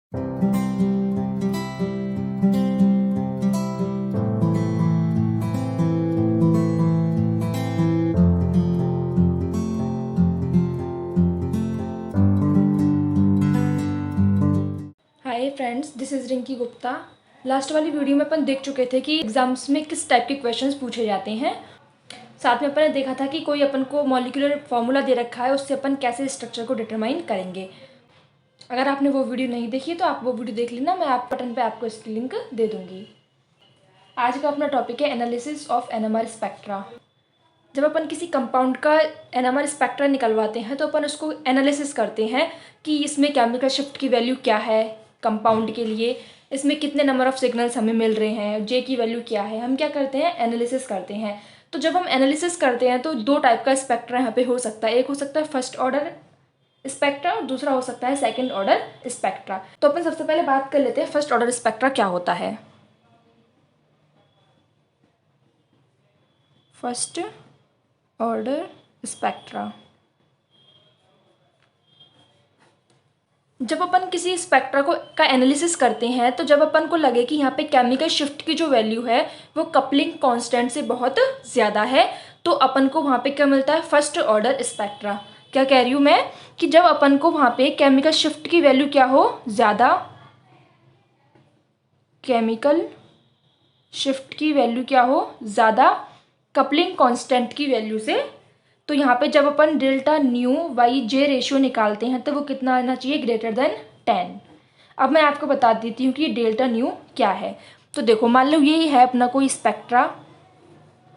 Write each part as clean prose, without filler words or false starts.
Hi friends, this is Rinki Gupta. Last वाली video में अपन देख चुके थे कि एग्ज़ाम्स में किस टाइप के क्वेश्चंस पूछे जाते हैं। साथ में अपन ने देखा था कि कोई अपन को मॉलिक्यूलर फॉर्मूला दे रखा है, उससे अपन कैसे स्ट्रक्चर को डिटरमाइन करेंगे। अगर आपने वो वीडियो नहीं देखी तो आप वो वीडियो देख लेना, मैं आप बटन पे आपको इसकी लिंक दे दूँगी। आज का अपना टॉपिक है एनालिसिस ऑफ एनएमआर स्पेक्ट्रा। जब अपन किसी कंपाउंड का एनएमआर स्पेक्ट्रा निकलवाते हैं तो अपन उसको एनालिसिस करते हैं कि इसमें केमिकल शिफ्ट की वैल्यू क्या है कंपाउंड के लिए, इसमें कितने नंबर ऑफ सिग्नल्स हमें मिल रहे हैं, जे की वैल्यू क्या है। हम क्या करते हैं, एनालिसिस करते हैं। तो जब हम एनालिसिस करते हैं तो दो टाइप का स्पेक्ट्रा यहाँ पे हो सकता है। एक हो सकता है फर्स्ट ऑर्डर स्पेक्ट्रा और दूसरा हो सकता है सेकेंड ऑर्डर स्पेक्ट्रा। तो अपन सबसे पहले बात कर लेते हैं फर्स्ट ऑर्डर स्पेक्ट्रा क्या होता है। फर्स्ट ऑर्डर स्पेक्ट्रा, जब अपन किसी स्पेक्ट्रा का एनालिसिस करते हैं तो जब अपन को लगे कि यहाँ पे केमिकल शिफ्ट की जो वैल्यू है वो कपलिंग कांस्टेंट से बहुत ज़्यादा है, तो अपन को वहाँ पे क्या मिलता है, फर्स्ट ऑर्डर स्पेक्ट्रा। क्या कह रही हूँ मैं कि जब अपन को वहाँ पे केमिकल शिफ्ट की वैल्यू क्या हो, ज़्यादा, केमिकल शिफ्ट की वैल्यू क्या हो, ज़्यादा कपलिंग कांस्टेंट की वैल्यू से, तो यहाँ पे जब अपन डेल्टा न्यू वाई जे रेशियो निकालते हैं तो वो कितना आना चाहिए, ग्रेटर देन 10। अब मैं आपको बता देती हूँ कि डेल्टा न्यू क्या है। तो देखो, मान लो ये है अपना कोई स्पेक्ट्रा,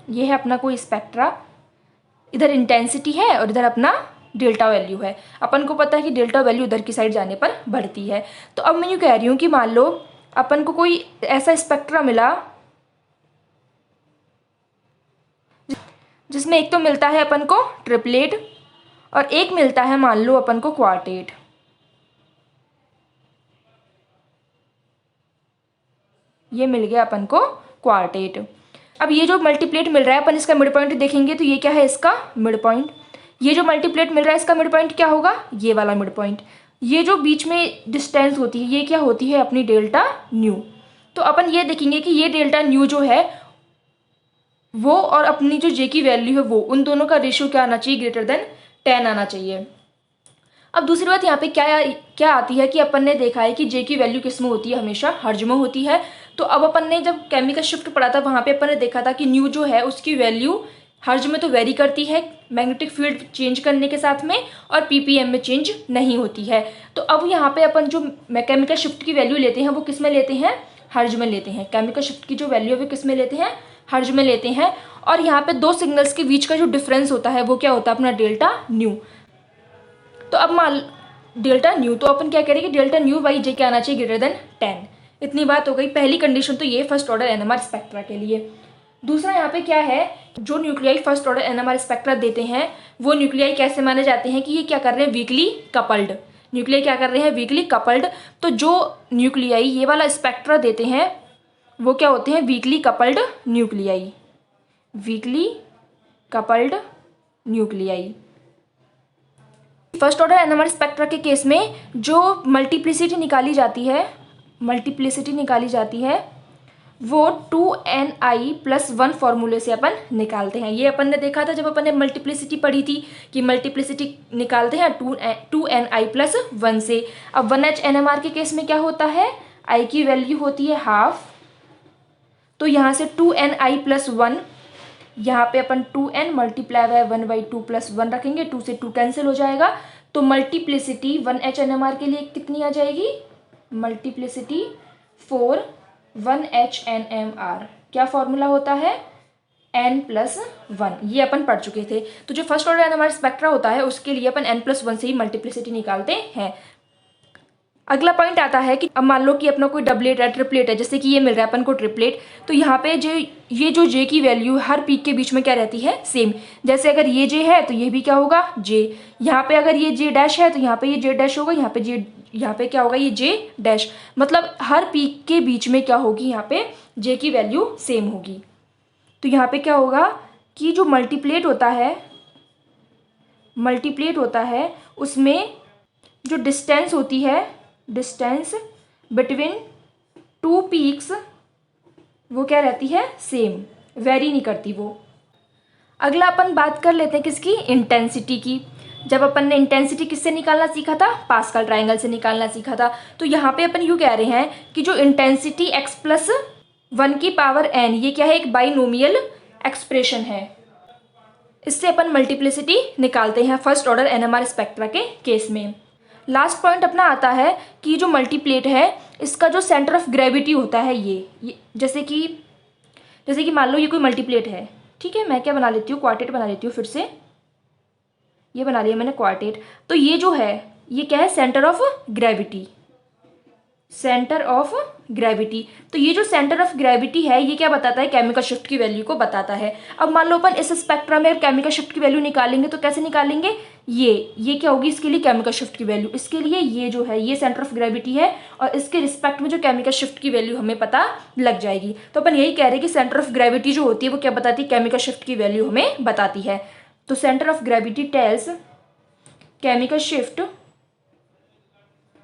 ये है अपना कोई स्पेक्ट्रा, इधर इंटेंसिटी है और इधर अपना डेल्टा वैल्यू है। अपन को पता है कि डेल्टा वैल्यू उधर की साइड जाने पर बढ़ती है। तो अब मैं यूँ कह रही हूँ कि मान लो अपन को कोई ऐसा स्पेक्ट्रा मिला जिसमें एक तो मिलता है अपन को ट्रिपलेट और एक मिलता है मान लो अपन को क्वार्टेट। ये मिल गया अपन को क्वार्टेट। अब ये जो मल्टीप्लेट मिल रहा है अपन इसका मिड पॉइंट देखेंगे तो ये क्या है, इसका मिड पॉइंट। ये जो मल्टीप्लेट मिल रहा है इसका मिड पॉइंट क्या होगा, ये वाला मिड पॉइंट। ये जो बीच में डिस्टेंस होती है ये क्या होती है, अपनी डेल्टा न्यू। तो अपन ये देखेंगे कि ये डेल्टा न्यू जो है वो और अपनी जो जे की वैल्यू है वो, उन दोनों का रेशियो क्या आना चाहिए, ग्रेटर देन 10 आना चाहिए। अब दूसरी बात यहाँ पे क्या आती है कि अपन ने देखा है कि जे की वैल्यू किस में होती है, हमेशा हर्ज में होती है। तो अब अपन ने जब केमिकल शिफ्ट पढ़ा था वहाँ पे अपन ने देखा था कि न्यू जो है उसकी वैल्यू हर्ज में तो वेरी करती है मैग्नेटिक फील्ड चेंज करने के साथ में, और पीपीएम में चेंज नहीं होती है। तो अब यहाँ पे अपन जो केमिकल शिफ्ट की वैल्यू लेते हैं वो किस में लेते हैं, हर्ज में लेते हैं। केमिकल शिफ्ट की जो वैल्यू है वो किस में लेते हैं, हर्ज में लेते हैं। और यहाँ पे दो सिग्नल्स के बीच का जो डिफरेंस होता है वो क्या होता है, अपना डेल्टा न्यू। तो अब मान डेल्टा न्यू, तो अपन क्या करेंगे, डेल्टा न्यू बाई जे क्या आना चाहिए, ग्रेटर देन 10। इतनी बात हो गई। पहली कंडीशन तो ये फर्स्ट ऑर्डर एनएमआर स्पेक्ट्रा के लिए। दूसरा यहाँ पे क्या है, जो nuclei first order NMR spectra देते हैं वो न्यूक्लियाई कैसे माने जाते हैं कि ये क्या कर रहे हैं, वीकली कपल्ड। न्यूक्लियाई क्या कर रहे हैं, वीकली कपल्ड। तो जो न्यूक्लियाई ये वाला स्पेक्ट्रा देते हैं वो क्या होते हैं, weekly coupled nuclei, weekly coupled nuclei. First order NMR spectra के केस में जो मल्टीप्लिसिटी निकाली जाती है वो 2ni+1 फॉर्मूले से अपन निकालते हैं। ये अपन ने देखा था जब अपन ने मल्टीप्लिसिटी पढ़ी थी कि मल्टीप्लिसिटी निकालते हैं 2ni+1 से। अब 1h एनएमआर के केस में क्या होता है, i की वैल्यू होती है हाफ। तो यहाँ से 2ni+1, यहाँ पे अपन 2n मल्टीप्लाई बाय 1/2 + 1 रखेंगे, 2 से 2 कैंसिल हो जाएगा। तो मल्टीप्लिसिटी 1h एनएमआर के लिए कितनी आ जाएगी, मल्टीप्लिसिटी 4 1h NMR। क्या फॉर्मूला होता है, n+1। ये अपन पढ़ चुके थे। तो जो फर्स्ट ऑर्डर एनएमआर स्पेक्ट्रा होता है उसके लिए अपन n+1 से ही मल्टीप्लिसिटी निकालते हैं। अगला पॉइंट आता है कि अब मान लो कि अपना कोई डबलेट है, ट्रिपलेट है, जैसे कि ये मिल रहा है अपन को ट्रिपलेट। तो यहाँ पे ये जो जे की वैल्यू हर पीक के बीच में क्या रहती है, सेम। जैसे अगर ये जे है तो ये भी क्या होगा, जे। यहाँ पे अगर ये जे डैश है तो यहाँ पे ये जे डैश होगा, यहाँ पे क्या होगा, ये जे डैश। मतलब हर पीक के बीच में क्या होगी, यहाँ पे जे की वैल्यू सेम होगी। तो यहाँ पे क्या होगा कि जो मल्टीप्लेट होता है उसमें जो डिस्टेंस होती है, डिस्टेंस बिटवीन टू पीक्स वो क्या रहती है, सेम, वेरी नहीं करती वो। अगला अपन बात कर लेते हैं किसकी, इंटेंसिटी की। जब अपन ने इंटेंसिटी किससे निकालना सीखा था, पास्कल ट्रायंगल से निकालना सीखा था। तो यहाँ पे अपन यूँ कह रहे हैं कि जो इंटेंसिटी x+1n, ये क्या है, एक बाइनोमियल एक्सप्रेशन है। इससे अपन मल्टीप्लिसिटी निकालते हैं फर्स्ट ऑर्डर एनएमआर स्पेक्ट्रा के केस में। लास्ट पॉइंट अपना आता है कि जो मल्टीप्लेट है इसका जो सेंटर ऑफ ग्रेविटी होता है ये जैसे कि मान लो ये कोई मल्टीप्लेट है, ठीक है, मैं क्या बना लेती हूँ, क्वार्टेट बना लेती हूँ, फिर से ये बना लिया मैंने क्वार्टेट। तो ये जो है ये क्या है, centre of gravity, centre of gravity. तो ये जो सेंटर ऑफ ग्रेविटी है ये क्या बताता है, केमिकल शिफ्ट की वैल्यू को बताता है। अब मान लो अपन इस स्पेक्ट्रा में केमिकल शिफ्ट की वैल्यू निकालेंगे तो कैसे निकालेंगे, ये क्या होगी इसके लिए केमिकल शिफ्ट की वैल्यू। इसके लिए ये जो है ये सेंटर ऑफ ग्रेविटी है और इसके रिस्पेक्ट में जो केमिकल शिफ्ट की वैल्यू हमें पता लग जाएगी। तो अपन यही कह रहे हैं कि सेंटर ऑफ ग्रेविटी जो होती है वो क्या बताती है, केमिकल शिफ्ट की वैल्यू हमें बताती है। तो centre of gravity tells chemical shift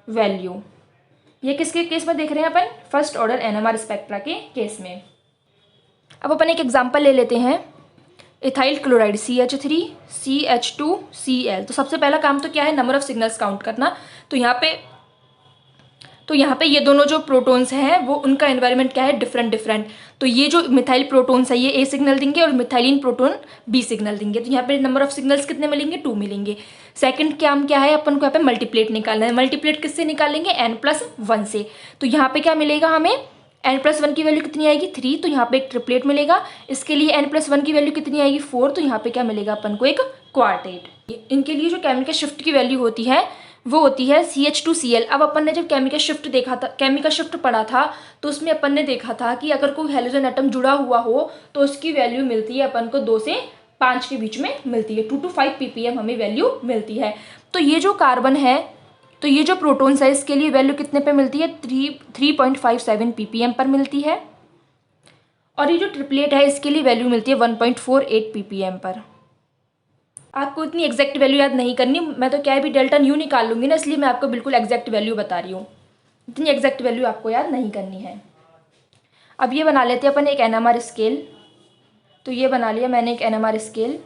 value. ये किसके केस में देख रहे हैं अपन, फर्स्ट ऑर्डर एनएमआर स्पेक्ट्रा के केस में। अब अपन एक एग्जांपल ले लेते हैं, इथाइल क्लोराइड CH3 CH2Cl। तो सबसे पहला काम तो क्या है, नंबर ऑफ सिग्नल्स काउंट करना। तो यहाँ पे ये दोनों जो प्रोटॉन्स हैं वो उनका एनवायरनमेंट क्या है, डिफरेंट। तो ये जो मिथाइल प्रोटॉन्स है ये A सिग्नल देंगे और मिथाइलिन प्रोटॉन B सिग्नल देंगे। तो यहाँ पे नंबर ऑफ सिग्नल्स कितने मिलेंगे, 2 मिलेंगे। सेकंड काम क्या है, अपन को यहाँ पे मल्टीप्लेट निकालना है। मल्टीप्लेट किससे निकालेंगे, n+1 से। तो यहाँ पे क्या मिलेगा हमें, n+1 की वैल्यू कितनी आएगी, 3। तो यहाँ पे एक ट्रिपलेट मिलेगा। इसके लिए n+1 की वैल्यू कितनी आएगी, 4। तो यहाँ पे क्या मिलेगा अपन को, एक क्वार्टेट। इनके लिए जो केमिकल शिफ्ट की वैल्यू होती है वो होती है CH2Cl। अब अपन ने जब केमिकल शिफ्ट देखा था, केमिकल शिफ्ट पढ़ा था, तो उसमें अपन ने देखा था कि अगर कोई हेलोजन एटम जुड़ा हुआ हो तो उसकी वैल्यू मिलती है अपन को 2 से 5 के बीच में मिलती है, 2 to 5 ppm हमें वैल्यू मिलती है। तो ये जो कार्बन है, तो ये जो प्रोटॉन्स है इसके लिए वैल्यू कितने पे मिलती है, 3.57 ppm पर मिलती है। और ये जो ट्रिपलेट है इसके लिए वैल्यू मिलती है 1.48 ppm पर। आपको इतनी एग्जैक्ट वैल्यू याद नहीं करनी, मैं तो क्या है भी डेल्टा न्यू निकाल लूँगी ना, इसलिए मैं आपको बिल्कुल एग्जैक्ट वैल्यू बता रही हूँ। इतनी एग्जैक्ट वैल्यू आपको याद नहीं करनी है। अब ये बना लेते हैं अपन एक एनएमआर स्केल। तो ये बना लिया मैंने एक एनएमआर स्केल।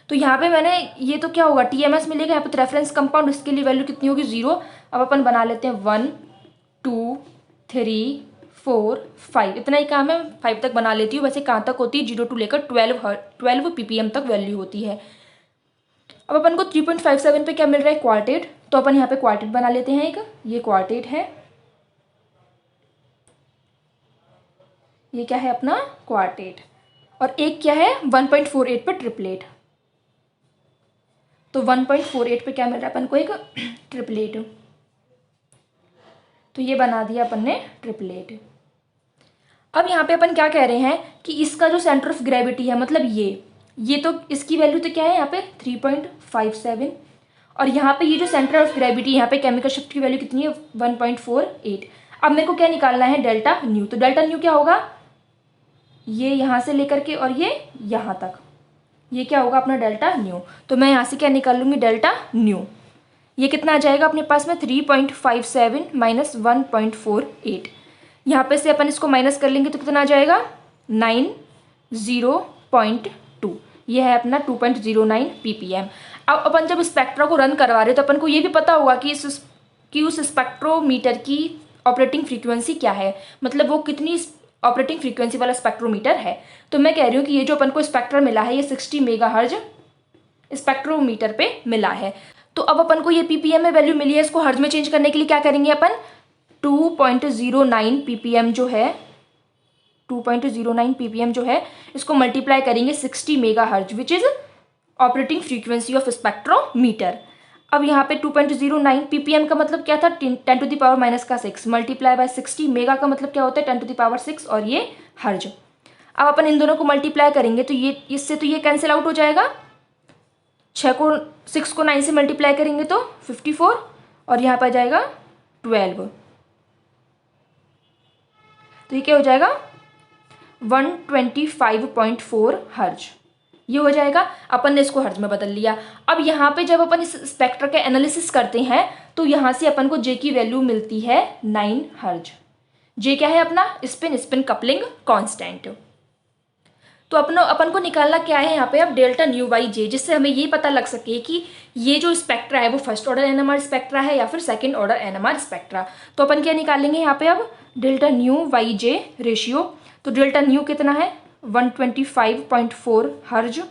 तो यहाँ पे मैंने ये तो क्या होगा, TMS मिलेगा। यहाँ पे रेफरेंस कंपाउंड, इसके लिए वैल्यू कितनी होगी, 0। अब अपन बना लेते हैं 1 2 3 4 5, इतना ही काम है। 5 तक बना लेती हूँ। वैसे कहाँ तक होती है, 0 to लेकर 12 ppm तक वैल्यू होती है। अब अपन को 3.57 पे क्या मिल रहा है, क्वार्टेट। तो अपन यहाँ पे क्वार्टेट बना लेते हैं एक, ये क्वार्टेट है, ये क्या है अपना क्वार्टेट। और एक क्या है 1.48 पे ट्रिपलेट। तो 1.48 पे क्या मिल रहा है अपन को, एक ट्रिपलेट। तो ये बना दिया अपन ने ट्रिपलेट। अब यहाँ पे अपन क्या कह रहे हैं कि इसका जो सेंटर ऑफ ग्रेविटी है, मतलब ये तो इसकी वैल्यू तो क्या है यहाँ पे 3.57। और यहाँ पे ये जो सेंटर ऑफ ग्रेविटी, यहाँ पे केमिकल शिफ्ट की वैल्यू कितनी है, 1.48। अब मेरे को क्या निकालना है, डेल्टा न्यू। तो डेल्टा न्यू क्या होगा, ये यहाँ से लेकर के और ये यहाँ तक, ये क्या होगा अपना डेल्टा न्यू। तो मैं यहाँ से क्या निकाल लूँगी, डेल्टा न्यू। ये कितना आ जाएगा अपने पास में, 3.57 माइनस 1.48। यहाँ पे से अपन इसको माइनस कर लेंगे तो कितना आ जाएगा, 90.2। ये है अपना 2.09 ppm। अब अपन जब स्पेक्ट्रा को रन करवा रहे हैं तो अपन को ये भी पता होगा कि उस स्पेक्ट्रोमीटर की ऑपरेटिंग फ्रीक्वेंसी क्या है, मतलब वो कितनी ऑपरेटिंग फ्रीक्वेंसी वाला स्पेक्ट्रोमीटर है। तो मैं कह रही हूँ कि ये जो अपन को स्पेक्ट्रा मिला है ये 60 मेगाहर्ट्ज स्पेक्ट्रोमीटर पे मिला है। तो अब अपन को ये ppm में वैल्यू मिली है, इसको हर्ट्ज में चेंज करने के लिए क्या करेंगे अपन, 2.09 ppm जो है, 2.09 ppm जो है इसको मल्टीप्लाई करेंगे 60 megahertz which is operating frequency of spectrometer. अब यहाँ पे 2.09 ppm का मतलब क्या था, 10⁻⁻6 मल्टीप्लाई बाय 60। मेगा का मतलब क्या होता है 10⁻6 और ये हर्ज। अब अपन इन दोनों को मल्टीप्लाई करेंगे तो ये इससे तो ये कैंसिल आउट हो जाएगा। 6 को 9 से मल्टीप्लाई करेंगे तो 54 और यहाँ पर जाएगा 12। तो ये क्या हो जाएगा 125.4 हर्ज। ये हो जाएगा, अपन ने इसको हर्ज में बदल लिया। अब यहाँ पे जब अपन इस स्पेक्ट्रा का एनालिसिस करते हैं तो यहाँ से अपन को जे की वैल्यू मिलती है 9 हर्ज। जे क्या है अपना? Spin spin coupling constant. तो अपन को निकालना क्या है यहाँ पे अब? डेल्टा न्यू बाई जे, जिससे हमें ये पता लग सके कि ये जो स्पेक्ट्रा है वो फर्स्ट ऑर्डर एनएमआर स्पेक्ट्रा है या फिर सेकंड ऑर्डर एनएमआर स्पेक्ट्रा। तो अपन क्या निकालेंगे यहाँ पे अब? Delta nu by J ratio. तो डेल्टा न्यू कितना है? 125.4 हर्ज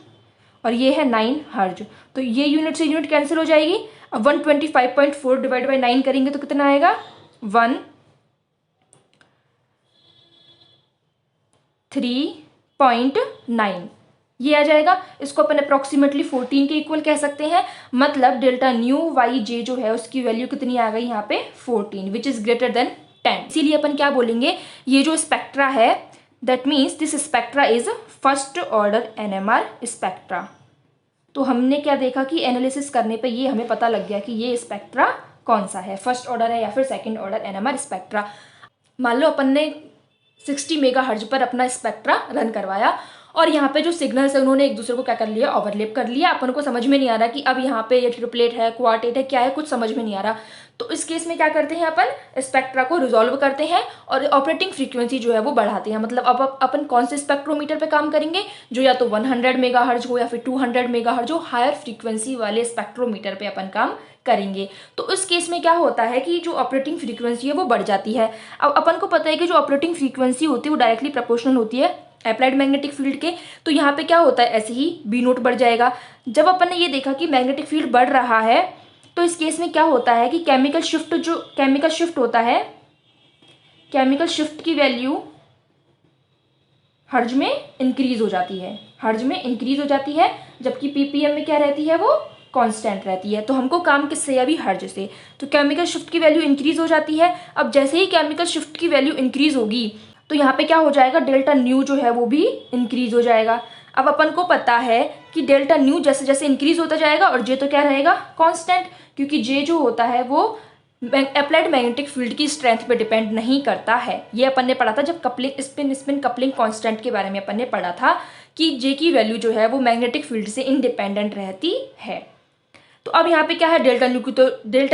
और ये है 9 हर्ज। तो ये यूनिट से यूनिट कैंसिल हो जाएगी। अब 125.4 डिवाइड बाई 9 करेंगे तो कितना आएगा? 103.9 ये आ जाएगा। इसको अपन अप्रोक्सीमेटली 14 के इक्वल कह सकते हैं। मतलब डेल्टा न्यू वाई जे जो है उसकी वैल्यू कितनी आ गई यहाँ पे? 14, विच इज ग्रेटर देन 10। इसीलिए अपन क्या बोलेंगे? ये जो स्पेक्ट्रा है, that means this spectra is first order NMR spectra. तो हमने क्या देखा कि एनालिसिस करने पे ये हमें पता लग गया कि ये स्पेक्ट्रा कौन सा है, फर्स्ट ऑर्डर है या फिर सेकंड ऑर्डर एनएमआर स्पेक्ट्रा। मान लो अपन ने 60 मेगाहर्ट्ज पर अपना स्पेक्ट्रा रन करवाया और यहाँ पे जो सिग्नल्स है उन्होंने एक दूसरे को क्या कर लिया? ओवरलैप कर लिया। अपन को समझ में नहीं आ रहा कि अब यहाँ पे ये ट्रिपलेट है, क्वार्टेट है, क्या है, कुछ समझ में नहीं आ रहा। तो इस केस में क्या करते हैं अपन? स्पेक्ट्रा को रिजॉल्व करते हैं और ऑपरेटिंग फ्रीक्वेंसी जो है वो बढ़ाते हैं। मतलब अब अपन कौन से स्पेक्ट्रोमीटर पे काम करेंगे? जो या तो 100 मेगाहर्ट्ज हो या फिर 200 मेगाहर्ट्ज हो, हायर फ्रीक्वेंसी वाले स्पेक्ट्रोमीटर पे अपन काम करेंगे। तो इस केस में क्या होता है कि जो ऑपरेटिंग फ्रीक्वेंसी है वो बढ़ जाती है। अब अपन को पता है कि जो ऑपरेटिंग फ्रीक्वेंसी होती है वो डायरेक्टली प्रोपोर्शनल होती है अप्लाइड मैग्नेटिक फील्ड के। तो यहाँ पे क्या होता है? ऐसे ही बी नोट बढ़ जाएगा। जब अपन ने ये देखा कि मैग्नेटिक फील्ड बढ़ रहा है तो इस केस में क्या होता है कि केमिकल शिफ्ट होता है, केमिकल शिफ्ट की वैल्यू हर्ज में इंक्रीज हो जाती है, हर्ज में इंक्रीज हो जाती है, जबकि पीपीएम में क्या रहती है? वो कांस्टेंट रहती है। तो हमको काम किससे? अभी हर्ज से। तो केमिकल शिफ्ट की वैल्यू इंक्रीज हो जाती है। अब जैसे ही केमिकल शिफ्ट की वैल्यू इंक्रीज होगी तो यहाँ पे क्या हो जाएगा? डेल्टा न्यू जो है वो भी इंक्रीज हो जाएगा। अब अपन को पता है कि डेल्टा न्यू जैसे जैसे इंक्रीज होता जाएगा और जे तो क्या रहेगा? कांस्टेंट, क्योंकि जे जो होता है वो अप्लाइड मैग्नेटिक फील्ड की स्ट्रेंथ पे डिपेंड नहीं करता है। ये अपन ने पढ़ा था जब कपलिंग स्पिन कपलिंग कांस्टेंट के बारे में अपन ने पढ़ा था कि जे की वैल्यू जो है वो मैग्नेटिक फील्ड से इंडिपेंडेंट रहती है। तो अब यहाँ पे क्या है? डेल्टा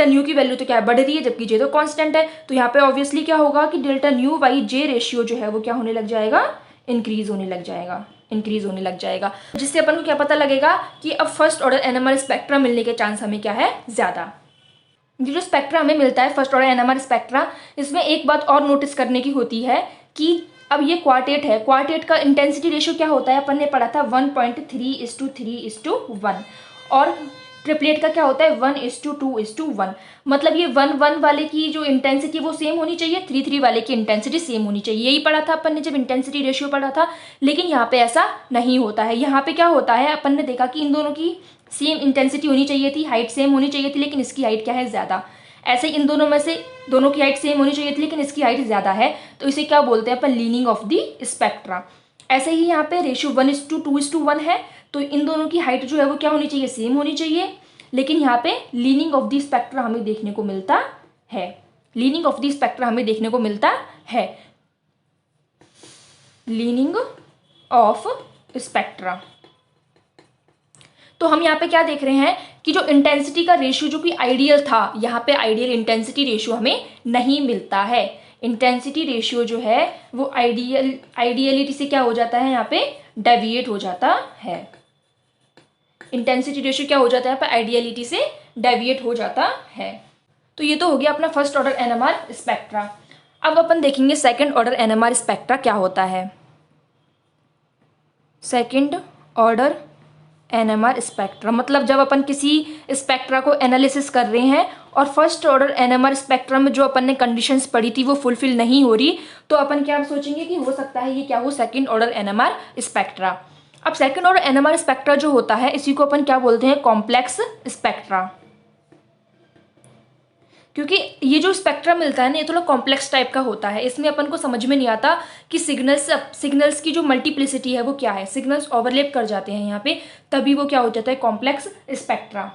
न्यू की वैल्यू तो क्या है? बढ़ रही है, जबकि जे तो कांस्टेंट है। तो यहाँ पे ऑब्वियसली क्या होगा कि delta nu by J ratio जो है वो क्या होने लग जाएगा? इंक्रीज होने लग जाएगा, जिससे अपन को क्या पता लगेगा कि अब फर्स्ट ऑर्डर एनएमआर स्पेक्ट्रा मिलने के चांस हमें क्या है? ज्यादा। ये जो स्पेक्ट्रा हमें मिलता है फर्स्ट ऑर्डर एनएमआर स्पेक्ट्रा, इसमें एक बात और नोटिस करने की होती है कि अब ये क्वार्टेट है, क्वार्टेट का इंटेंसिटी रेशियो क्या होता है? अपन ने पढ़ा था 1.3:3:1 और ट्रिपलेट का क्या होता है? 1:2:1। मतलब ये 1:1 वाले की जो इंटेंसिटी वो सेम होनी चाहिए, 3:3 वाले की इंटेंसिटी सेम होनी चाहिए। यही पढ़ा था अपन ने जब इंटेंसिटी रेशियो पढ़ा था। लेकिन यहाँ पे ऐसा नहीं होता है। यहाँ पे क्या होता है? अपन ने देखा कि इन दोनों की सेम इंटेंसिटी होनी चाहिए थी, हाइट सेम होनी चाहिए थी, लेकिन इसकी हाइट क्या है? ज़्यादा। ऐसे इन दोनों में से दोनों की हाइट सेम होनी चाहिए थी लेकिन इसकी हाइट ज़्यादा है, तो इसे क्या बोलते हैं अपन? Leaning of the spectra. ऐसे ही यहाँ पे रेशियो 1:2:1 है, तो इन दोनों की हाइट जो है वो क्या होनी चाहिए? सेम होनी चाहिए। लेकिन यहाँ पे लीनिंग ऑफ द स्पेक्ट्रा हमें देखने को मिलता है, लीनिंग ऑफ द स्पेक्ट्रा हमें देखने को मिलता है, लीनिंग ऑफ स्पेक्ट्रा। तो हम यहाँ पे क्या देख रहे हैं कि जो इंटेंसिटी का रेशियो जो कि आइडियल था, यहाँ पे आइडियल इंटेंसिटी रेशियो हमें नहीं मिलता है। इंटेंसिटी रेशियो जो है वो आइडियलिटी से क्या हो जाता है? यहाँ पे डेविएट हो जाता है। इंटेंसिटी रेशियो क्या हो जाता है? यहाँ पे आइडियलिटी से डेविएट हो जाता है। तो ये तो हो गया अपना फर्स्ट ऑर्डर एनएमआर स्पेक्ट्रा। अब अपन देखेंगे सेकंड ऑर्डर एनएमआर स्पेक्ट्रा क्या होता है। सेकंड ऑर्डर एनएमआर स्पेक्ट्रा मतलब जब अपन किसी स्पेक्ट्रा को एनालिसिस कर रहे हैं और फर्स्ट ऑर्डर एनएमआर स्पेक्ट्रा में जो अपन ने कंडीशंस पढ़ी थी वो फुलफिल नहीं हो रही, तो अपन क्या सोचेंगे कि हो सकता है ये क्या हो? Second order NMR spectra. अब सेकंड ऑर्डर एनएमआर स्पेक्ट्रा जो होता है इसी को अपन क्या बोलते हैं? Complex spectra. क्योंकि ये जो स्पेक्ट्रा मिलता है ना ये थोड़ा कॉम्प्लेक्स टाइप का होता है। इसमें अपन को समझ में नहीं आता कि सिग्नल्स की जो मल्टीप्लिसिटी है वो क्या है। सिग्नल्स ओवरलैप कर जाते हैं यहाँ पे, तभी वो क्या हो जाता है? Complex spectra.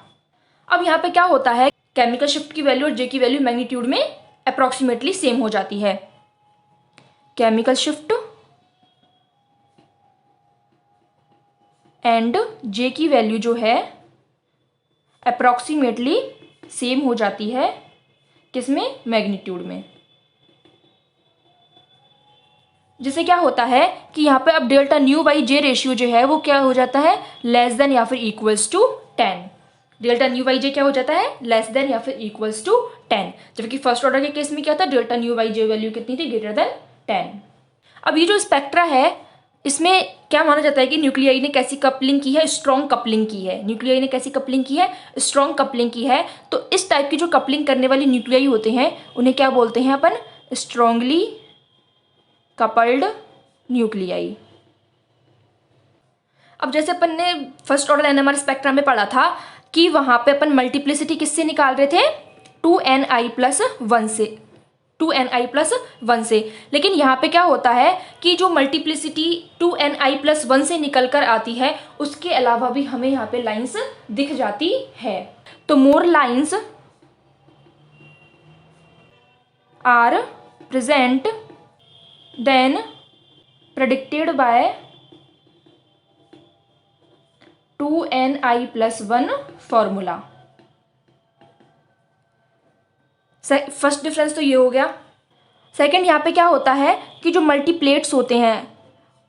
अब यहाँ पे क्या होता है? केमिकल शिफ्ट की वैल्यू और जे की वैल्यू मैग्नीट्यूड में अप्रॉक्सीमेटली सेम हो जाती है। केमिकल शिफ्ट एंड जे की वैल्यू जो है अप्रॉक्सीमेटली सेम हो जाती है, किसमें, मैग्नीट्यूड में। जिससे क्या होता है कि यहाँ पे अब delta nu by J ratio जो है वो क्या हो जाता है, लेस देन या फिर equals to 10। Delta nu by J क्या हो जाता है, लेस देन या फिर इक्वल्स टू 10, जबकि फर्स्ट ऑर्डर के केस में क्या था, delta nu by J value कितनी थी, ग्रेटर देन 10। अब ये जो स्पेक्ट्रा है इसमें क्या माना जाता है कि न्यूक्लियाई ने कैसी कपलिंग की है, स्ट्रॉन्ग कपलिंग की है। न्यूक्लियाई ने कैसी कपलिंग की है, स्ट्रॉन्ग कपलिंग की है। तो इस टाइप की जो कपलिंग करने वाली न्यूक्लियाई होते हैं उन्हें क्या बोलते हैं अपन, स्ट्रॉन्गली कपल्ड न्यूक्लियाई। अब जैसे अपन ने फर्स्ट ऑर्डर एनएमआर स्पेक्ट्रा में पढ़ा था कि वहां पे अपन मल्टीप्लिसिटी किससे निकाल रहे थे, 2ni+1 से, 2ni+1 से। लेकिन यहाँ पे क्या होता है कि जो मल्टीप्लिसिटी 2ni+1 से निकल कर आती है उसके अलावा भी हमें यहाँ पे लाइंस दिख जाती है। तो more lines are present than predicted by 2ni+1 formula. First difference तो ये हो गया। सेकंड, यहाँ पे क्या होता है कि जो मल्टीप्लेट्स होते हैं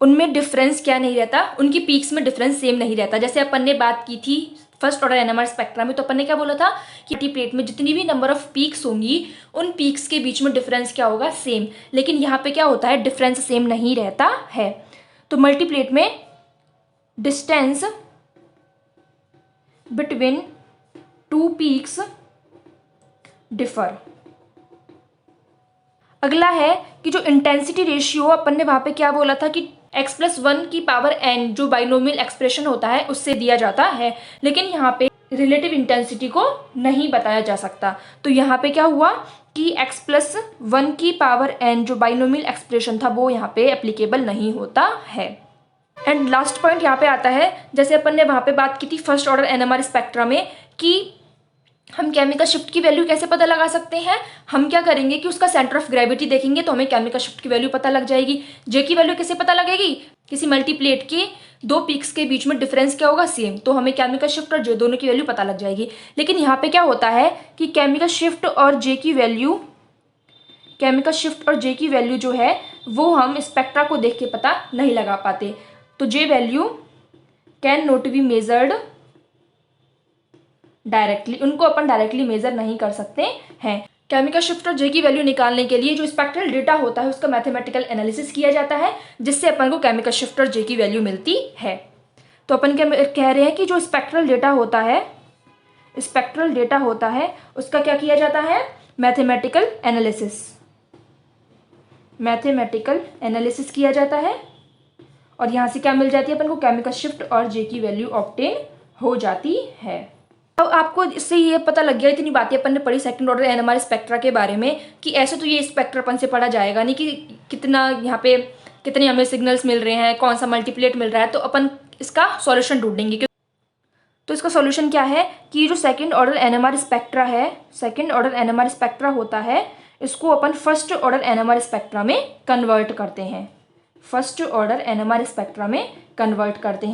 उनमें डिफरेंस क्या नहीं रहता, उनकी पीक्स में डिफरेंस सेम नहीं रहता। जैसे अपन ने बात की थी फर्स्ट ऑर्डर एनएमआर स्पेक्ट्रा में, तो अपन ने क्या बोला था कि मल्टीप्लेट में जितनी भी नंबर ऑफ पीक्स होंगी उन पीक्स के बीच में डिफरेंस क्या होगा, सेम। लेकिन यहाँ पे क्या होता है, डिफरेंस सेम नहीं रहता है। तो मल्टीप्लेट में distance between two peaks differ. अगला है कि जो इंटेंसिटी रेशियो अपन ने वहां पे क्या बोला था कि x+1n जो बाइनोमियल एक्सप्रेशन होता है उससे दिया जाता है, लेकिन यहाँ पे रिलेटिव इंटेंसिटी को नहीं बताया जा सकता। तो यहाँ पे क्या हुआ कि x+1n जो बाइनोमियल एक्सप्रेशन था वो यहाँ पे एप्लीकेबल नहीं होता है। एंड लास्ट पॉइंट यहाँ पे आता है, जैसे अपन ने वहाँ पे बात की थी फर्स्ट ऑर्डर एनएमआर स्पेक्ट्रा में कि हम केमिकल शिफ्ट की वैल्यू कैसे पता लगा सकते हैं। हम क्या करेंगे कि उसका सेंटर ऑफ ग्रेविटी देखेंगे तो हमें केमिकल शिफ्ट की वैल्यू पता लग जाएगी। जे की वैल्यू कैसे पता लगेगी, किसी मल्टीप्लेट के दो पीक्स के बीच में डिफरेंस क्या होगा, सेम, तो हमें केमिकल शिफ्ट और जे दोनों की वैल्यू पता लग जाएगी। लेकिन यहाँ पे क्या होता है कि केमिकल शिफ्ट और जे की वैल्यू जो है वो हम स्पेक्ट्रा को देख के पता नहीं लगा पाते। तो J value can not be measured directly, उनको अपन डायरेक्टली मेजर नहीं कर सकते हैं। केमिकल शिफ्ट और जे की वैल्यू निकालने के लिए जो स्पेक्ट्रल डेटा होता है उसका मैथमेटिकल एनालिसिस किया जाता है, जिससे अपन को केमिकल शिफ्ट और जे की वैल्यू मिलती है। तो अपन क्या कह रहे हैं कि जो स्पेक्ट्रल डेटा होता है उसका क्या किया जाता है, मैथमेटिकल एनालिसिस किया जाता है, और यहाँ से क्या मिल जाती है अपन को, केमिकल शिफ्ट और जे की वैल्यू ऑब्टेन हो जाती है। अब आपको इससे ये पता लग गया, इतनी बातें अपन ने पढ़ी सेकंड ऑर्डर एनएमआर स्पेक्ट्रा के बारे में, कि ऐसे तो ये स्पेक्ट्रा अपन से पढ़ा जाएगा नहीं कि कितना यहाँ पे कितने हमें सिग्नल्स मिल रहे हैं, कौन सा मल्टीप्लेट मिल रहा है। तो अपन इसका सॉल्यूशन ढूंढेंगे। तो इसका सॉल्यूशन क्या है कि जो सेकंड ऑर्डर एनएमआर स्पेक्ट्रा होता है इसको अपन फर्स्ट ऑर्डर एनएमआर स्पेक्ट्रा में कन्वर्ट करते हैं।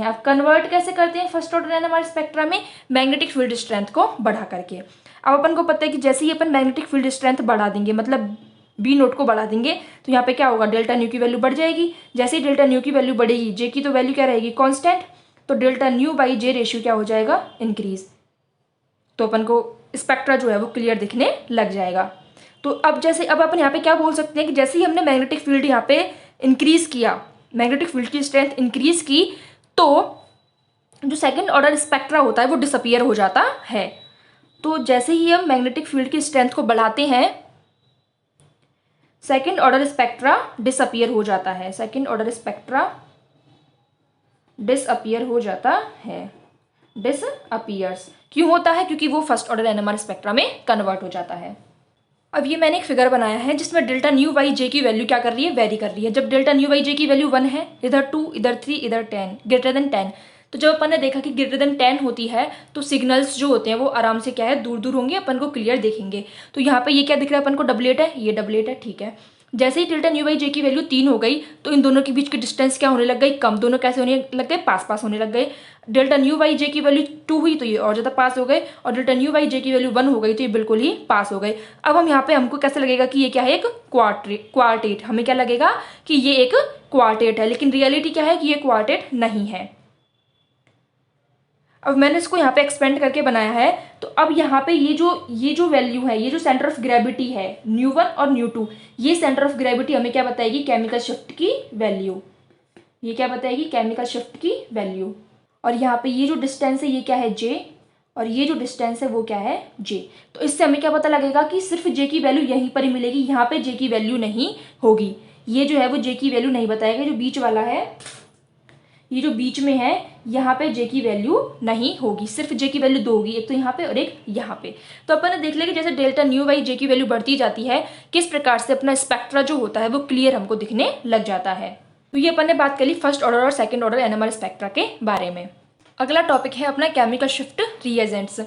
अब कन्वर्ट कैसे करते हैं फर्स्ट ऑर्डर एनएमआर स्पेक्ट्रा में, मैग्नेटिक फील्ड स्ट्रेंथ को बढ़ा करके। अब अपन को पता है कि जैसे ही अपन मैग्नेटिक फील्ड स्ट्रेंथ बढ़ा देंगे, मतलब बी नोट को बढ़ा देंगे, तो यहाँ पे क्या होगा, डेल्टा न्यू की वैल्यू बढ़ जाएगी। जैसे ही डेल्टा न्यू की वैल्यू बढ़ेगी, जे की तो वैल्यू क्या रहेगी, कांस्टेंट, तो delta nu by J ratio क्या हो जाएगा, इंक्रीज। तो अपन को स्पेक्ट्रा जो है वो क्लियर दिखने लग जाएगा। तो अब अपन यहाँ पे क्या बोल सकते हैं कि जैसे ही हमने मैग्नेटिक फील्ड यहाँ पे इंक्रीज किया, मैग्नेटिक फील्ड की स्ट्रेंथ इंक्रीज की, तो जो सेकंड ऑर्डर स्पेक्ट्रा होता है वो डिसअपियर हो जाता है। तो जैसे ही हम मैग्नेटिक फील्ड की स्ट्रेंथ को बढ़ाते हैं, सेकंड ऑर्डर स्पेक्ट्रा डिसअपियर हो जाता है। डिसअपियर्स क्यों होता है, क्योंकि वो फर्स्ट ऑर्डर एनएमआर स्पेक्ट्रा में कन्वर्ट हो जाता है। अब ये मैंने एक फिगर बनाया है जिसमें डेल्टा न्यू बाई जे की वैल्यू क्या कर रही है, वेरी कर रही है। जब डेल्टा न्यू बाई जे की वैल्यू 1 है, इधर 2, इधर 3, इधर 10, ग्रेटर देन 10, तो जब अपन ने देखा कि ग्रेटर देन 10 होती है तो सिग्नल्स जो होते हैं वो आराम से क्या है, दूर दूर होंगे, अपन को क्लियर दिखेंगे। तो यहाँ पे ये क्या दिख रहा है अपन को, डबलेट है, ये डबलेट है, ठीक है। जैसे ही डेल्टा न्यू बाई जे की वैल्यू 3 हो गई तो इन दोनों के बीच की डिस्टेंस क्या होने लग गई, कम। दोनों कैसे होने लग गए, पास पास होने लग गए। डेल्टा न्यू बाई जे की वैल्यू 2 हुई तो ये और ज़्यादा पास हो गए, और डेल्टा न्यू बाई जे की वैल्यू 1 हो गई तो ये बिल्कुल ही पास हो गए। अब हम यहाँ पे हमको कैसे लगेगा कि ये क्या है, एक क्वार्टेट। हमें क्या लगेगा कि ये एक क्वार्टेट है, लेकिन रियलिटी क्या है कि ये क्वार्टेट नहीं है। अब मैंने इसको यहाँ पे एक्सपेंड करके बनाया है, तो अब यहाँ पे ये जो वैल्यू है, ये जो सेंटर ऑफ ग्रेविटी है न्यू 1 और न्यू 2, ये सेंटर ऑफ ग्रेविटी हमें क्या बताएगी, केमिकल शिफ्ट की वैल्यू। ये क्या बताएगी, केमिकल शिफ्ट की वैल्यू। और यहाँ पे ये जो डिस्टेंस है ये क्या है, जे, और ये जो डिस्टेंस है वो क्या है, जे। तो इससे हमें क्या पता लगेगा कि सिर्फ जे की वैल्यू यहीं पर ही मिलेगी, यहाँ पे जे की वैल्यू नहीं होगी। ये जो है वो जे की वैल्यू नहीं बताएगा, जो बीच वाला है, ये जो बीच में है, यहाँ पे जे की वैल्यू नहीं होगी, सिर्फ जे की वैल्यू 2 होगी, एक तो यहाँ पे और एक यहाँ पे। तो अपन ने देख लिया कि जैसे डेल्टा न्यू बाई जे की वैल्यू बढ़ती जाती है, किस प्रकार से अपना स्पेक्ट्रा जो होता है वो क्लियर हमको दिखने लग जाता है। तो ये अपन ने बात करी फर्स्ट ऑर्डर और सेकंड ऑर्डर एनएमआर स्पेक्ट्रा के बारे में। अगला टॉपिक है अपना केमिकल शिफ्ट रिएजेंट्स।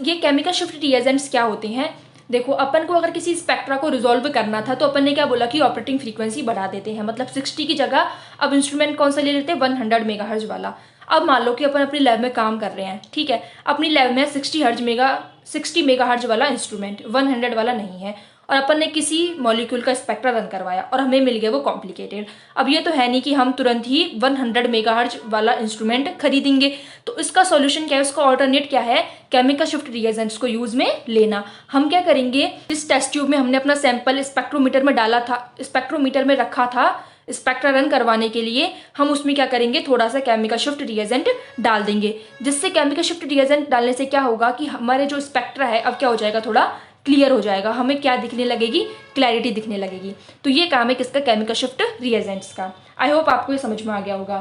ये केमिकल शिफ्ट रिएजेंट्स क्या होते हैं, देखो अपन को अगर किसी स्पेक्ट्रा को रिजोल्व करना था तो अपन ने क्या बोला कि ऑपरेटिंग फ्रीक्वेंसी बढ़ा देते हैं, मतलब 60 की जगह अब इंस्ट्रूमेंट कौन सा ले लेते हैं, 100 मेगाहर्ट्ज वाला। अब मान लो कि अपन अपनी लैब में काम कर रहे हैं, ठीक है, अपनी लैब में 60 मेगाहर्ट्ज वाला इंस्ट्रूमेंट, 100 वाला नहीं है, और अपन ने किसी मॉलिक्यूल का स्पेक्ट्रा रन करवाया और हमें मिल गया वो कॉम्प्लिकेटेड। अब ये तो है नहीं कि हम तुरंत ही 100 मेगाहर्ट्ज वाला इंस्ट्रूमेंट खरीदेंगे, तो इसका सॉल्यूशन क्या है, उसका ऑल्टरनेट क्या है, केमिकल शिफ्ट रिएजेंट्स को यूज में लेना। हम क्या करेंगे, इस टेस्ट ट्यूब में हमने अपना सैंपल स्पेक्ट्रोमीटर में डाला था, स्पेक्ट्रोमीटर में रखा था स्पेक्ट्रा रन करवाने के लिए, हम उसमें क्या करेंगे, थोड़ा सा केमिकल शिफ्ट रिएजेंट डाल देंगे, जिससे केमिकल शिफ्ट रिएजेंट डालने से क्या होगा कि हमारे जो स्पेक्ट्रा है अब क्या हो जाएगा, थोड़ा क्लियर हो जाएगा, हमें क्या दिखने लगेगी, क्लैरिटी दिखने लगेगी। तो ये काम है किसका, केमिकल शिफ्ट रिएजेंट्स का। आई होप आपको ये समझ में आ गया होगा।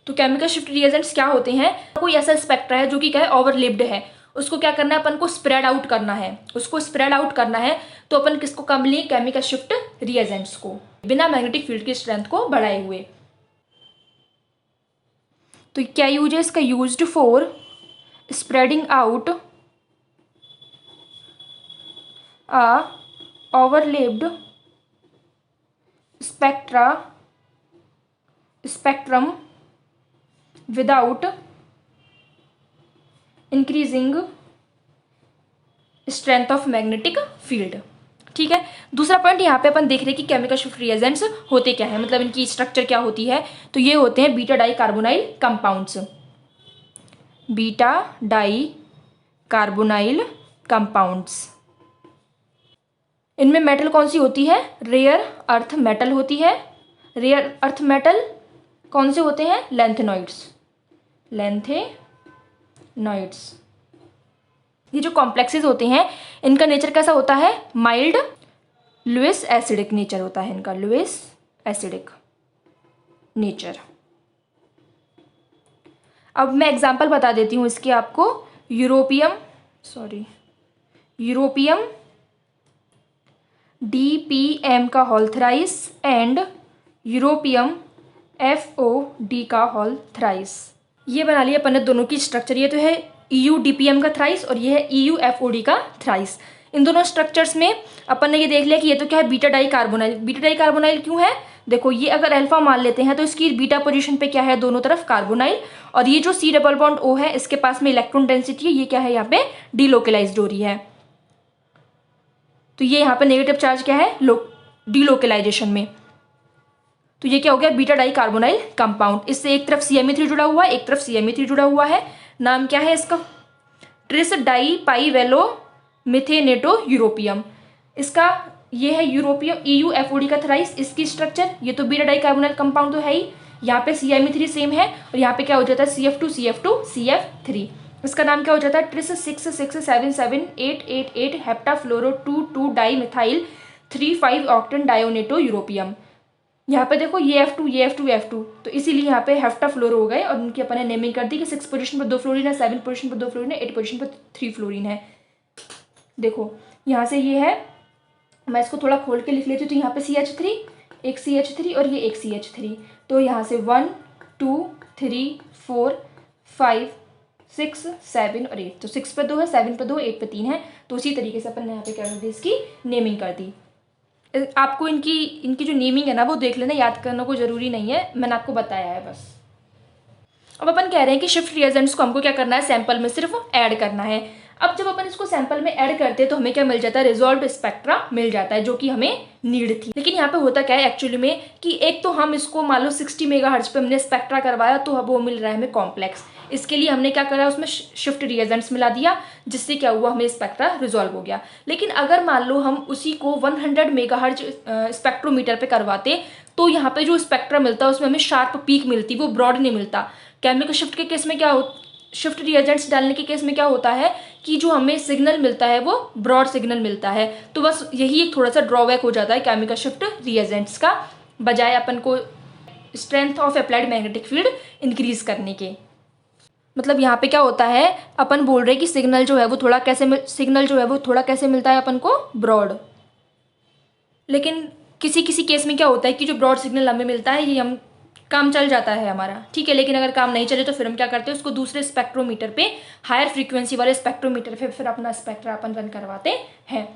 तो केमिकल शिफ्ट रिएजेंट्स क्या होते हैं, कोई ऐसा स्पेक्ट्रा है जो कि क्या है, ओवरलेप्ड है, उसको क्या करना है, अपन को स्प्रेड आउट करना है, उसको स्प्रेड आउट करना है, तो अपन किसको काम लें, केमिकल शिफ्ट रिएजेंट्स को, बिना मैग्नेटिक फील्ड की स्ट्रेंथ को बढ़ाए हुए। तो क्या यूज है इसका, used for spreading out overlapped spectrum without increasing strength of magnetic field. ठीक है, दूसरा पॉइंट यहाँ पे अपन देख रहे हैं कि केमिकल शिफ्ट रिएजेंट्स होते क्या है, मतलब इनकी स्ट्रक्चर क्या होती है। तो ये होते हैं beta die carbonyl compounds, beta die carbonyl compounds. इनमें मेटल कौन सी होती है, रेयर अर्थ मेटल होती है। रेयर अर्थ मेटल कौन से होते हैं, लेंथेनॉइड्स, लेंथेनॉइड्स। ये जो कॉम्प्लेक्सेस होते हैं इनका नेचर कैसा होता है, माइल्ड लुइस एसिडिक नेचर होता है इनका, लुइस एसिडिक नेचर। अब मैं एग्जांपल बता देती हूँ इसके आपको, यूरोपियम DPM का whole thrice and europium FOD का होल थ्राइस। ये बना लिया अपन ने दोनों की स्ट्रक्चर, ये तो है EUDPM का थ्राइस और ये है EUFOD का थ्राइस। इन दोनों स्ट्रक्चर्स में अपन ने ये देख लिया कि ये तो क्या है, beta die carbonyl. Beta die carbonyl क्यों है, देखो ये अगर अल्फा मान लेते हैं तो इसकी बीटा पोजीशन पे क्या है, दोनों तरफ कार्बोनाइल, और ये जो C डबल बॉन्ड O है इसके पास में इलेक्ट्रॉन डेंसिटी है, ये क्या है यहाँ पे डीलोकलाइज्ड हो रही है। तो ये यहाँ पे नेगेटिव चार्ज क्या है, डीलोकलाइजेशन में। तो ये क्या हो गया, बीटा डाई कार्बोनाइल कंपाउंड। इससे एक तरफ CMe3 जुड़ा हुआ है, एक तरफ CMe3 जुड़ा हुआ है। नाम क्या है इसका, ट्रिस डाई पाईवेलो मिथेनेटो यूरोपियम। इसका ये है यूरोपियम EUFOD का थ्राइस। इसकी स्ट्रक्चर, ये तो बीटा डाई कार्बोनाइल कंपाउंड तो है ही, यहाँ पे CMe3 सेम है और यहाँ पे क्या हो जाता है, CF2 इसका नाम क्या हो जाता है, tris 6677888 heptafluoro 2 di methyl 3,5 octane dionato europium. यहाँ पे देखो ये F2 तो इसीलिए यहाँ पे हेप्टाफ्लोरो हो गए और उनकी अपन ने नेमिंग कर दी कि 6 पोजीशन पर 2 फ्लोरीन है, 7 पोजीशन पर 2 फ्लोरीन है, 8 पोजीशन पर 3 फ्लोरीन है। देखो यहाँ से ये है, मैं इसको थोड़ा खोल के लिख लेती हूँ। तो यहाँ पे CH3, एक CH3 और ये एक CH3, तो यहाँ से 1 2 3 4 5 6 7 और 8, तो 6 पे 2 है, 7 पे 2, 8 पे 3 है। तो उसी तरीके से अपन ने यहाँ पे क्या कर दी, इसकी नेमिंग कर दी। आपको इनकी जो नेमिंग है ना वो देख लेना, याद करना कोई ज़रूरी नहीं है, मैंने आपको बताया है बस। अब अपन कह रहे हैं कि शिफ्ट रिएजेंट्स को हमको क्या करना है, सैंपल में सिर्फ ऐड करना है। अब जब अपन इसको सैंपल में ऐड करते हैं तो हमें क्या मिल जाता है, रिजॉल्व्ड स्पेक्ट्रा मिल जाता है, जो कि हमें नीड थी। लेकिन यहाँ पे होता क्या है एक्चुअली में कि एक तो हम इसको मान लो 60 मेगाहर्ट्ज पे हमने स्पेक्ट्रा करवाया, तो अब वो मिल रहा है हमें कॉम्प्लेक्स। इसके लिए हमने क्या करा, उसमें शिफ्ट रिएजेंट्स मिला दिया, जिससे क्या हुआ, हमें स्पेक्ट्रा रिजॉल्व हो गया। लेकिन अगर मान लो हम उसी को 100 मेगाहर्ट्ज स्पेक्ट्रोमीटर पे करवाते, तो यहाँ पे जो स्पेक्ट्रा मिलता है उसमें हमें शार्प पीक मिलती, वो ब्रॉड नहीं मिलता। केमिकल शिफ्ट के केस में क्या हो, शिफ्ट रिएजेंट्स डालने के केस में क्या होता है कि जो हमें सिग्नल मिलता है वो ब्रॉड सिग्नल मिलता है। तो बस यही एक थोड़ा सा ड्रॉबैक हो जाता है केमिकल शिफ्ट रिएजेंट्स का, बजाय अपन को strength of applied magnetic field increase करने के। मतलब यहाँ पे क्या होता है, अपन बोल रहे हैं कि सिग्नल जो है वो थोड़ा कैसे मिलता है अपन को, ब्रॉड। लेकिन किसी किसी केस में क्या होता है कि जो ब्रॉड सिग्नल हमें मिलता है ये हम काम चल जाता है हमारा, ठीक है। लेकिन अगर काम नहीं चले तो फिर हम क्या करते हैं, उसको दूसरे स्पेक्ट्रोमीटर पे, हायर फ्रीक्वेंसी वाले स्पेक्ट्रोमीटर पे फिर अपना स्पेक्ट्रा अपन रन करवाते हैं।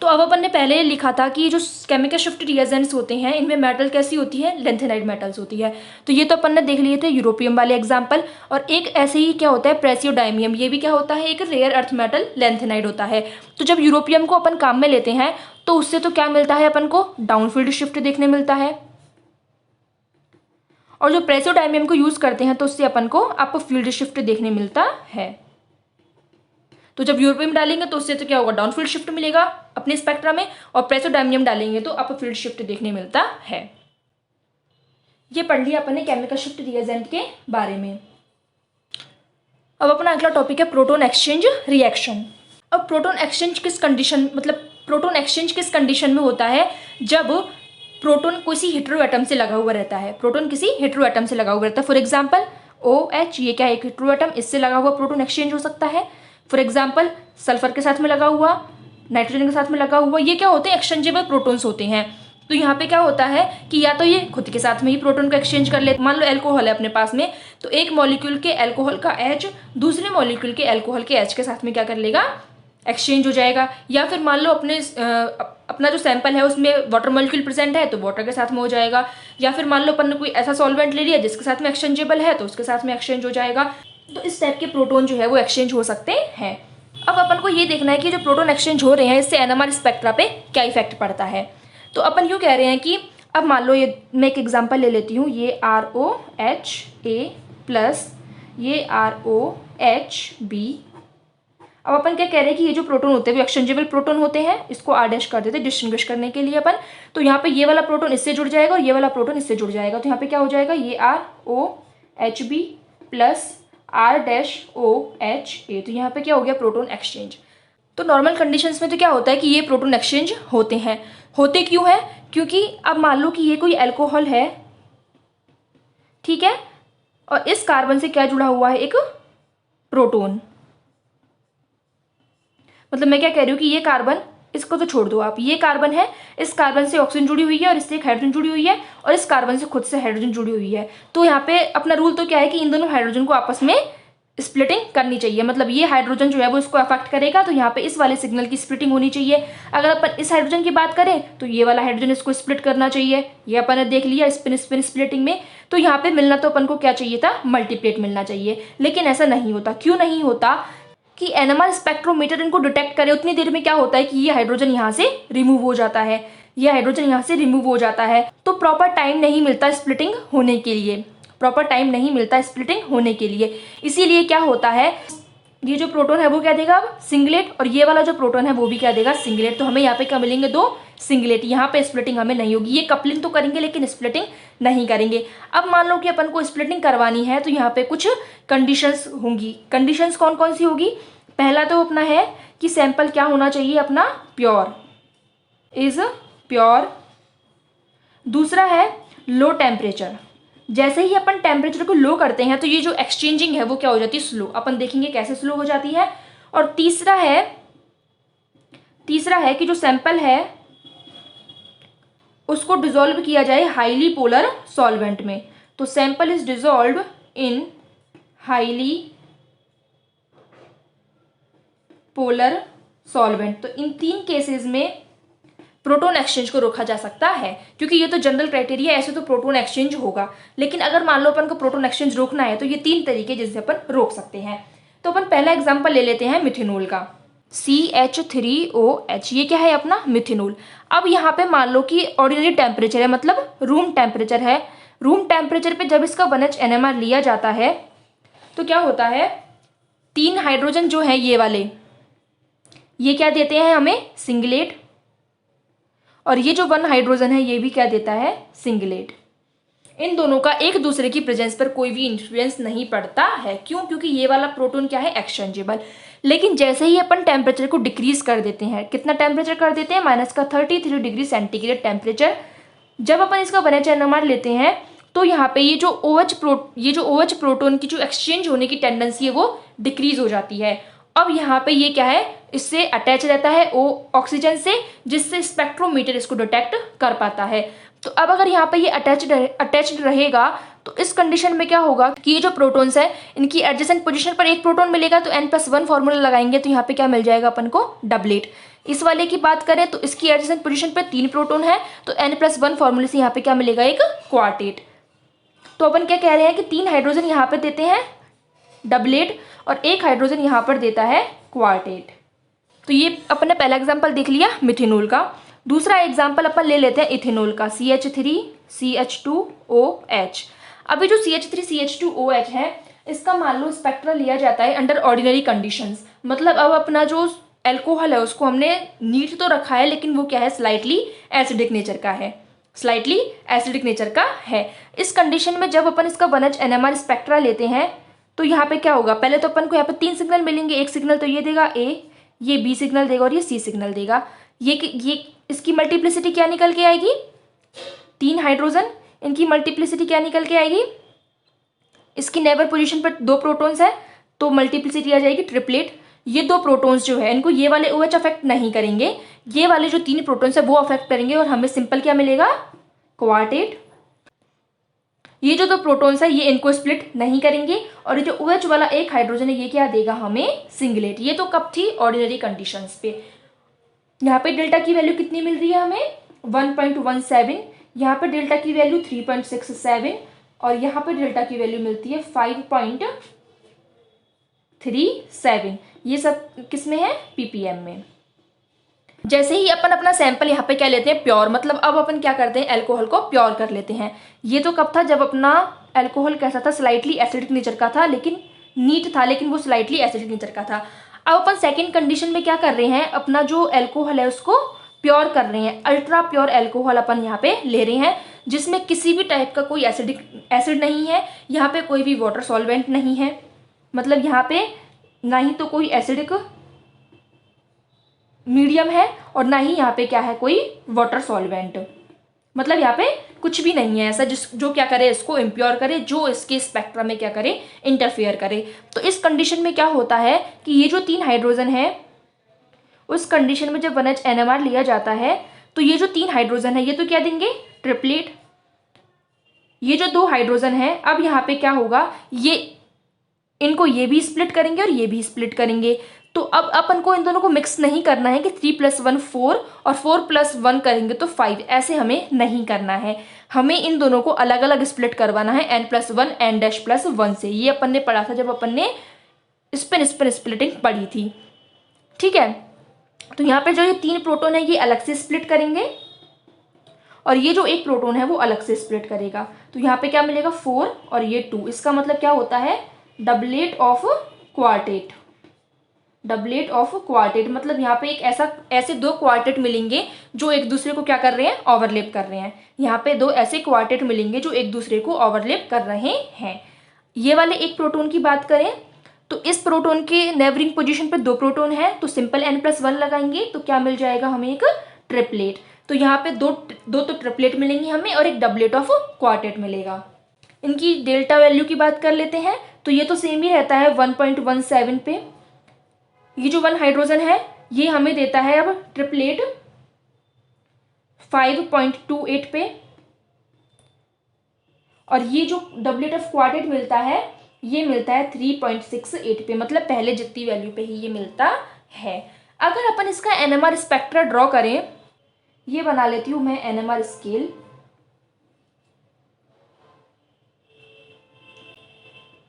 तो अब अपन ने पहले लिखा था कि जो केमिकल शिफ्ट रिएजेंट्स होते हैं इनमें मेटल कैसी होती है, लेंथेनाइड मेटल्स होती है। तो ये तो अपन ने देख लिए थे यूरोपियम वाले एग्जाम्पल। और एक ऐसे ही क्या होता है, प्रेसियोडाइमियम, ये भी क्या होता है, एक रेयर अर्थ मेटल लेंथेनाइड होता है। तो जब यूरोपियम को अपन काम में लेते हैं तो उससे तो क्या मिलता है अपन को, डाउनफील्ड शिफ्ट देखने मिलता है। और जो प्रेसियोडाइमियम को यूज करते हैं तो उससे अपन को अप फील्ड शिफ्ट देखने मिलता है। तो जब यूरोपियम डालेंगे तो उससे तो क्या होगा, डाउनफील्ड शिफ्ट मिलेगा अपने स्पेक्ट्रा में, और प्रेसियोडाइमियम डालेंगे तो अप फील्ड शिफ्ट देखने मिलता है। ये पढ़ लिया अपन ने केमिकल शिफ्ट रिएजेंट के बारे में। अब अपना अगला टॉपिक है प्रोटॉन एक्सचेंज रिएक्शन। अब प्रोटॉन एक्सचेंज किस कंडीशन में होता है, जब प्रोटॉन किसी हेटेरो एटम से लगा हुआ रहता है। प्रोटॉन किसी हेटेरो एटम से लगा हुआ रहता है। फॉर एग्जांपल OH, ये क्या है, एक हेटेरो एटम, इससे लगा हुआ प्रोटॉन एक्सचेंज हो सकता है। फॉर एग्जांपल सल्फर के साथ में लगा हुआ, नाइट्रोजन के साथ में लगा हुआ, ये क्या होते हैं, एक्सचेंजेबल प्रोटॉन्स होते हैं। तो यहाँ पे क्या होता है कि या तो ये खुद के साथ में ही प्रोटॉन को एक्सचेंज कर ले, मान लो एल्कोहल है अपने पास में, तो एक मॉलिक्यूल के एल्कोहल का H दूसरे मॉलिक्यूल के एल्कोहल के H के साथ में क्या कर लेगा, एक्सचेंज हो जाएगा। या फिर मान लो अपना जो सैंपल है उसमें वाटर मॉलिक्यूल प्रेजेंट है तो वाटर के साथ में हो जाएगा। या फिर मान लो अपन ने कोई ऐसा सॉल्वेंट ले लिया जिसके साथ में एक्सचेंजेबल है तो उसके साथ में एक्सचेंज हो जाएगा। तो इस टाइप के प्रोटॉन जो है वो एक्सचेंज हो सकते हैं। अब अपन को ये देखना है कि जो प्रोटॉन एक्सचेंज हो रहे हैं इससे NMR स्पेक्ट्रा पे क्या इफेक्ट पड़ता है। तो अपन यूँ कह रहे हैं कि अब मान लो ये मैं एक एग्जाम्पल ले लेती हूँ, ये ROHA प्लस ये ROHB। अब अपन क्या कह रहे हैं कि ये जो प्रोटॉन होते हैं वो एक्सचेंजेबल प्रोटॉन होते हैं, इसको R' कर देते हैं डिस्टिंग्विश करने के लिए अपन। तो यहाँ पे ये वाला प्रोटॉन इससे जुड़ जाएगा और ये वाला प्रोटॉन इससे जुड़ जाएगा। तो यहाँ पे क्या हो जाएगा, ये ROHB प्लस R-OHA। तो यहाँ पे क्या हो गया, प्रोटॉन एक्सचेंज। तो नॉर्मल कंडीशंस में तो क्या होता है कि ये प्रोटॉन एक्सचेंज होते हैं। होते क्यों है, क्योंकि अब मान लो कि ये कोई एल्कोहल है, ठीक है, और इस कार्बन से क्या जुड़ा हुआ है, एक प्रोटॉन। मतलब मैं क्या कह रही हूँ कि ये कार्बन, इसको तो छोड़ दो आप, ये कार्बन है, इस कार्बन से ऑक्सीजन जुड़ी हुई है और इससे एक हाइड्रोजन जुड़ी हुई है और इस कार्बन से खुद से हाइड्रोजन जुड़ी हुई है। तो यहाँ पे अपना रूल तो क्या है कि इन दोनों हाइड्रोजन को आपस में स्प्लिटिंग करनी चाहिए। मतलब ये हाइड्रोजन जो है वो इसको अफेक्ट करेगा, तो यहाँ पे इस वाले सिग्नल की स्प्लिटिंग होनी चाहिए। अगर अपन इस हाइड्रोजन की बात करें तो ये वाला हाइड्रोजन इसको स्प्लिट करना चाहिए। ये अपन ने देख लिया स्पिन स्पिन स्प्लिटिंग में। तो यहाँ पे मिलना तो अपन को क्या चाहिए था, मल्टीप्लेट मिलना चाहिए। लेकिन ऐसा नहीं होता। क्यों नहीं होता कि NMR स्पेक्ट्रोमीटर इनको डिटेक्ट करे उतनी देर में क्या होता है कि ये हाइड्रोजन यहाँ से रिमूव हो जाता है, ये हाइड्रोजन यहाँ से रिमूव हो जाता है। तो प्रॉपर टाइम नहीं मिलता स्प्लिटिंग होने के लिए, प्रॉपर टाइम नहीं मिलता स्प्लिटिंग होने के लिए। इसीलिए क्या होता है, ये जो प्रोटॉन है वो क्या देगा अब, सिंगलेट, और ये वाला जो प्रोटॉन है वो भी क्या देगा, सिंगलेट। तो हमें यहाँ पे क्या मिलेंगे, दो सिंगलेट। यहाँ पे स्प्लिटिंग हमें नहीं होगी। ये कपलिंग तो करेंगे लेकिन स्प्लिटिंग नहीं करेंगे। अब मान लो कि अपन को स्प्लिटिंग करवानी है तो यहाँ पे कुछ कंडीशंस होंगी। कंडीशंस कौन कौन सी होगी, पहला तो अपना है कि सैंपल क्या होना चाहिए अपना, प्योर, इज प्योर। दूसरा है लो टेम्परेचर। जैसे ही अपन टेम्परेचर को लो करते हैं तो ये जो एक्सचेंजिंग है वो क्या हो जाती है, स्लो। अपन देखेंगे कैसे स्लो हो जाती है। और तीसरा है कि जो सैंपल है उसको डिसॉल्व किया जाए हाईली पोलर सॉल्वेंट में। तो sample is dissolve in highly polar solvent. तो इन तीन केसेस में प्रोटॉन एक्सचेंज को रोका जा सकता है, क्योंकि ये तो जनरल क्राइटेरिया, ऐसे तो प्रोटॉन एक्सचेंज होगा। लेकिन अगर मान लो अपन को प्रोटॉन एक्सचेंज रोकना है तो ये 3 तरीके जिससे अपन रोक सकते हैं। तो अपन पहला एग्जाम्पल ले लेते हैं मिथेनॉल का, CH3OH, ये क्या है अपना मिथेनॉल। अब यहाँ पे मान लो कि ऑर्डिनरी टेम्परेचर है, मतलब रूम टेम्परेचर है। रूम टेम्परेचर पे जब इसका 1H NMR लिया जाता है तो क्या होता है, 3 हाइड्रोजन जो है ये वाले, ये क्या देते हैं हमें, सिंगलेट। और ये जो 1 हाइड्रोजन है ये भी क्या देता है, सिंगलेट। इन दोनों का एक दूसरे की प्रेजेंस पर कोई भी इन्फ्लुएंस नहीं पड़ता है। क्यों? क्योंकि ये वाला प्रोटॉन क्या है, एक्सचेंजेबल। लेकिन जैसे ही अपन टेम्परेचर को डिक्रीज कर देते हैं, कितना टेम्परेचर कर देते हैं, -33 डिग्री सेंटीग्रेड टेम्परेचर, जब अपन इसका 1H NMR लेते हैं तो यहाँ पे ये जो OH प्रोटॉन की जो एक्सचेंज होने की टेंडेंसी है वो डिक्रीज हो जाती है। अब यहाँ पे ये क्या है, इससे अटैच रहता है ऑक्सीजन से, जिससे स्पेक्ट्रोमीटर इसको डिटेक्ट कर पाता है। तो अब अगर यहाँ पे ये अटैच्ड रहेगा तो इस कंडीशन में क्या होगा कि ये जो प्रोटॉन्स है इनकी एडजेसेंट पोजीशन पर एक प्रोटॉन मिलेगा, तो N+1 फॉर्मूला लगाएंगे तो यहाँ पे क्या मिल जाएगा अपन को, डबलेट। इस वाले की बात करें तो इसकी एडजेसेंट पोजीशन पर 3 प्रोटॉन है, तो N+1 फॉर्मूले से यहाँ पे क्या मिलेगा, एक क्वार्टेट। तो अपन क्या कह रहे हैं कि 3 हाइड्रोजन यहाँ पे देते हैं डबलेट और 1 हाइड्रोजन यहाँ पर देता है क्वार्टेट। तो ये अपन ने पहला एग्जाम्पल देख लिया मिथेनॉल का। दूसरा एग्जाम्पल अपन ले लेते हैं इथेनॉल का, CH3CH2OH। अभी जो CH3CH2OH है इसका मान लो स्पेक्ट्रा लिया जाता है अंडर ऑर्डिनरी कंडीशंस। मतलब अब अपना जो एल्कोहल है उसको हमने नीट तो रखा है, लेकिन वो क्या है, स्लाइटली एसिडिक नेचर का है, स्लाइटली एसिडिक नेचर का है। इस कंडीशन में जब अपन इसका 1H NMR स्पेक्ट्रा लेते हैं तो यहाँ पे क्या होगा, पहले तो अपन को यहाँ पे 3 सिग्नल मिलेंगे। एक सिग्नल तो ये देगा A, ये B सिग्नल देगा और ये C सिग्नल देगा। ये इसकी मल्टीप्लिसिटी क्या निकल के आएगी, 3 हाइड्रोजन, इनकी मल्टीप्लिसिटी क्या निकल के आएगी, इसकी नेबर पोजीशन पर 2 प्रोटॉन्स है तो मल्टीप्लिसिटी आ जाएगी ट्रिपलेट। ये 2 प्रोटॉन्स जो है इनको ये वाले OH अफेक्ट नहीं करेंगे, ये वाले जो 3 प्रोटॉन्स है वो अफेक्ट करेंगे और हमें सिंपल क्या मिलेगा, क्वार्टेट। ये जो 2 प्रोटॉन्स है ये इनको स्प्लिट नहीं करेंगे और ये जो OH वाला 1 हाइड्रोजन है ये क्या देगा हमें, सिंगलेट। ये तो कब थी, ऑर्डिनरी कंडीशंस पे। यहाँ पे डेल्टा की वैल्यू कितनी मिल रही है हमें, 1.17। यहाँ पे डेल्टा की वैल्यू 3.67 और यहाँ पे डेल्टा की वैल्यू मिलती है 5.37। ये सब किस में है, PPM में। जैसे ही अपन अपना सैंपल यहाँ पे क्या लेते हैं, प्योर, मतलब अब अपन क्या करते हैं, अल्कोहल को प्योर कर लेते हैं। ये तो कब था, जब अपना अल्कोहल कैसा था, स्लाइटली एसिडिक नेचर का था, लेकिन नीट था, लेकिन वो स्लाइटली एसिडिक नेचर का था। अब अपन सेकेंड कंडीशन में क्या कर रहे हैं, अपना जो अल्कोहल है उसको प्योर कर रहे हैं। अल्ट्रा प्योर अल्कोहल अपन यहाँ पे ले रहे हैं, जिसमें किसी भी टाइप का कोई एसिड नहीं है, यहाँ पे कोई भी वाटर सॉल्वेंट नहीं है, मतलब यहाँ पे ना ही तो कोई एसिडिक मीडियम है और ना ही यहाँ पे क्या है, कोई वाटर सॉल्वेंट। मतलब यहाँ पे कुछ भी नहीं है ऐसा जो क्या करे, इसको इम्प्योर करे, जो इसके स्पेक्ट्रम में क्या करे, इंटरफेयर करे। तो इस कंडीशन में क्या होता है कि ये जो 3 हाइड्रोजन है उस कंडीशन में जब 1H NMR लिया जाता है तो ये जो 3 हाइड्रोजन है ये तो क्या देंगे, ट्रिपलेट। ये जो 2 हाइड्रोजन है अब यहाँ पे क्या होगा, ये इनको ये भी स्प्लिट करेंगे और ये भी स्प्लिट करेंगे। तो अब अपन को इन दोनों को मिक्स नहीं करना है कि 3 + 1 4 और 4 + 1 करेंगे तो 5, ऐसे हमें नहीं करना है। हमें इन दोनों को अलग अलग स्प्लिट करवाना है N+1 N-1 से। ये अपन ने पढ़ा था जब अपन ने स्पिन स्प्लिटिंग पढ़ी थी, ठीक है। तो यहाँ पे जो ये 3 प्रोटॉन है ये अलग से स्प्लिट करेंगे और ये जो 1 प्रोटॉन है वो अलग से स्प्लिट करेगा। तो यहाँ पे क्या मिलेगा, 4 और ये 2। इसका मतलब क्या होता है, doublet of quartet. Doublet of quartet मतलब यहाँ पे एक ऐसे 2 क्वार्टेट मिलेंगे जो एक दूसरे को क्या कर रहे हैं, ओवरलैप कर रहे हैं। यहाँ पे 2 ऐसे क्वार्टेट मिलेंगे जो एक दूसरे को ओवरलैप कर रहे हैं। ये वाले 1 प्रोटॉन की बात करें तो इस प्रोटॉन के नेबरिंग पोजीशन पे 2 प्रोटॉन है तो सिंपल N+1 लगाएंगे तो क्या मिल जाएगा हमें, एक ट्रिपलेट। तो यहाँ पे दो तो ट्रिपलेट मिलेंगे हमें और एक डबलेट ऑफ क्वार्टेट मिलेगा। इनकी डेल्टा वैल्यू की बात कर लेते हैं तो ये तो सेम ही रहता है 1.17 पे। ये जो 1 हाइड्रोजन है ये हमें देता है अब ट्रिपलेट 5.28 पे और ये जो डबलेट ऑफ क्वार्टेट मिलता है ये मिलता है 3.68 पे, मतलब पहले जितनी वैल्यू पे ही ये मिलता है। अगर अपन इसका NMR स्पेक्ट्रा ड्रॉ करें ये बना लेती हूँ मैं NMR स्केल।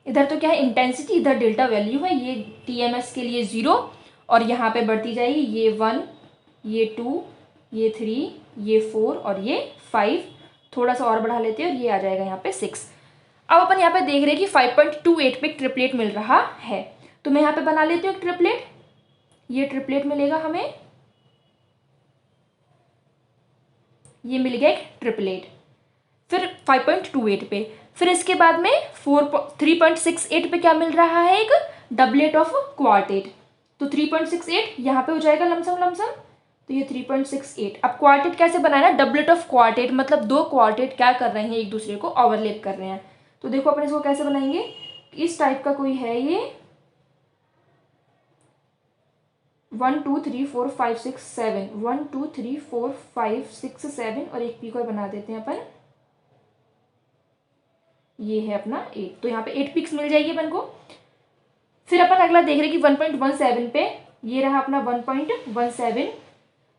इधर तो क्या है इंटेंसिटी, इधर डेल्टा वैल्यू है, ये TMS के लिए 0 और यहाँ पे बढ़ती जाएगी, ये 1, ये 2, ये 3, ये 4 और ये 5। थोड़ा सा और बढ़ा लेते हैं और ये आ जाएगा यहाँ पे 6। अब अपन यहाँ पे देख रहे हैं कि 5.28 पे ट्रिपलेट मिल रहा है, तो मैं यहाँ पे बना लेती हूँ एक ट्रिपलेट। ये ट्रिपलेट मिलेगा हमें, ये मिल गया एक ट्रिपलेट। फिर 5.28 पे, फिर इसके बाद में 3.68 पे क्या मिल रहा है, एक डबलेट ऑफ क्वार्टेट। तो 3.68 यहाँ पे हो जाएगा लमसम लमसम, तो ये 3.68। अब क्वार्टेट कैसे बनाना, डबलेट ऑफ क्वार्टेट मतलब दो क्वार्टेट क्या कर रहे हैं, एक दूसरे को ओवरलैप कर रहे हैं। तो देखो अपन इसको कैसे बनाएंगे, इस टाइप का कोई है ये 1 2 3 4 5 6 7, 1 2 3 4 5 6 7 और एक पीक और बना देते हैं अपन, ये है अपना 8। तो यहाँ पे 8 पिक्स मिल जाएगी अपन को। फिर अपन अगला देख रहे हैं कि 1.17 पे, ये रहा अपना 1.17,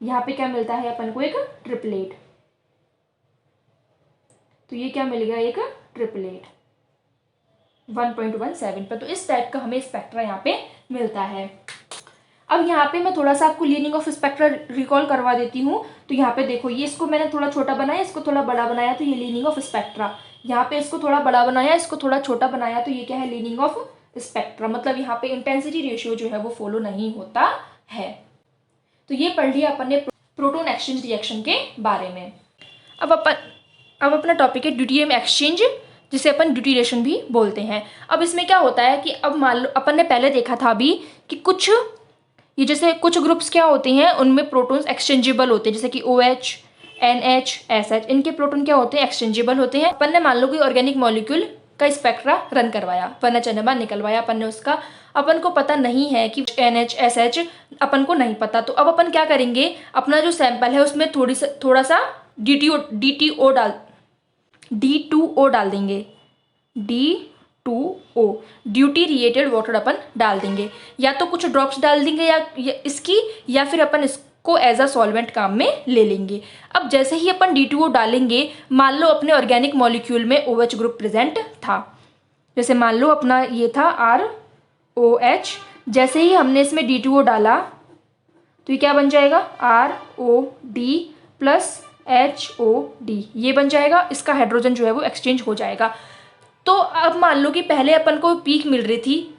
यहाँ पे क्या मिलता है अपन को, एक ट्रिपलेट। तो ये क्या मिल गया, एक ट्रिपलेट 1.17 पर। तो इस टाइप का हमें स्पेक्ट्रा यहाँ पे मिलता है। अब यहाँ पे मैं थोड़ा सा आपको लीनिंग ऑफ स्पेक्ट्रा रिकॉल करवा देती हूँ। तो यहाँ पे देखो, ये इसको मैंने थोड़ा छोटा बनाया, इसको थोड़ा बड़ा बनाया, तो ये लीनिंग ऑफ स्पेक्ट्रा। यहाँ पे इसको थोड़ा बड़ा बनाया, इसको थोड़ा छोटा बनाया, तो ये क्या है, लीनिंग ऑफ स्पेक्ट्रा। मतलब यहाँ पे इंटेंसिटी रेशियो जो है वो फॉलो नहीं होता है। तो ये पढ़ लिया अपन ने प्रोटॉन एक्सचेंज रिएक्शन के बारे में। अब अपना टॉपिक है ड्यूटेरियम एक्सचेंज, जिसे अपन ड्यूटेरिएशन भी बोलते हैं। अब इसमें क्या होता है कि अब मान लो अपन ने पहले देखा था अभी कि कुछ ये जैसे कुछ ग्रुप्स क्या होते हैं, उनमें प्रोटॉन्स एक्सचेंजेबल होते हैं, जैसे कि OH, NH, SH, इनके प्रोटॉन क्या होते हैं, एक्सचेंजेबल होते हैं। अपन ने मान लो कोई ऑर्गेनिक मॉलिक्यूल का स्पेक्ट्रा रन करवाया, अपन ने NMR निकलवाया, अपन ने उसका, अपन को पता नहीं है कि NH, SH अपन को नहीं पता। तो अब अपन क्या करेंगे, अपना जो सैंपल है उसमें थोड़ा सा D2O डाल देंगे, D2O ड्यूटीरिएटेड वाटर अपन डाल देंगे, या तो कुछ ड्रॉप्स डाल देंगे या फिर अपन इसको एज अ सॉल्वेंट काम में ले लेंगे। अब जैसे ही अपन D2O डालेंगे, मान लो अपने ऑर्गेनिक मॉलिक्यूल में OH ग्रुप प्रेजेंट था, जैसे मान लो अपना ये था ROH, जैसे ही हमने इसमें D2O डाला तो ये क्या बन जाएगा, ROD प्लस HOD, ये बन जाएगा। इसका हाइड्रोजन जो है वो एक्सचेंज हो जाएगा। तो अब मान लो कि पहले अपन को पीक मिल रही थी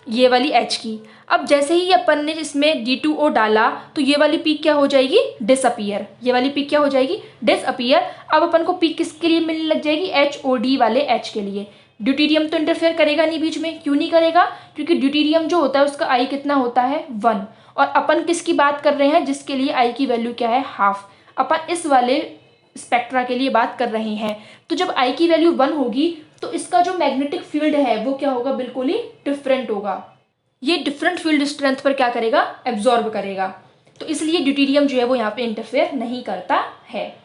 ये वाली H की, अब जैसे ही अपन ने इसमें D2O डाला तो ये वाली पीक क्या हो जाएगी, डिसअपीयर। ये वाली पीक क्या हो जाएगी, डिसअपीयर। अब अपन को पीक किसके लिए मिलने लग जाएगी, HOD वाले H के लिए। ड्यूटेरियम तो इंटरफेयर करेगा नहीं बीच में, क्यों नहीं करेगा, क्योंकि ड्यूटेरियम जो होता है उसका I कितना होता है, 1, और अपन किसकी बात कर रहे हैं, जिसके लिए I की वैल्यू क्या है, हाफ। अपन इस वाले स्पेक्ट्रा के लिए बात कर रहे हैं। तो जब I की वैल्यू 1 होगी तो इसका जो मैग्नेटिक फील्ड है वो क्या होगा, बिल्कुल ही डिफरेंट होगा। ये डिफरेंट फील्ड स्ट्रेंथ पर क्या करेगा, एब्जॉर्ब करेगा। तो इसलिए ड्यूटेरियम जो है वो यहाँ पे इंटरफेयर नहीं करता है।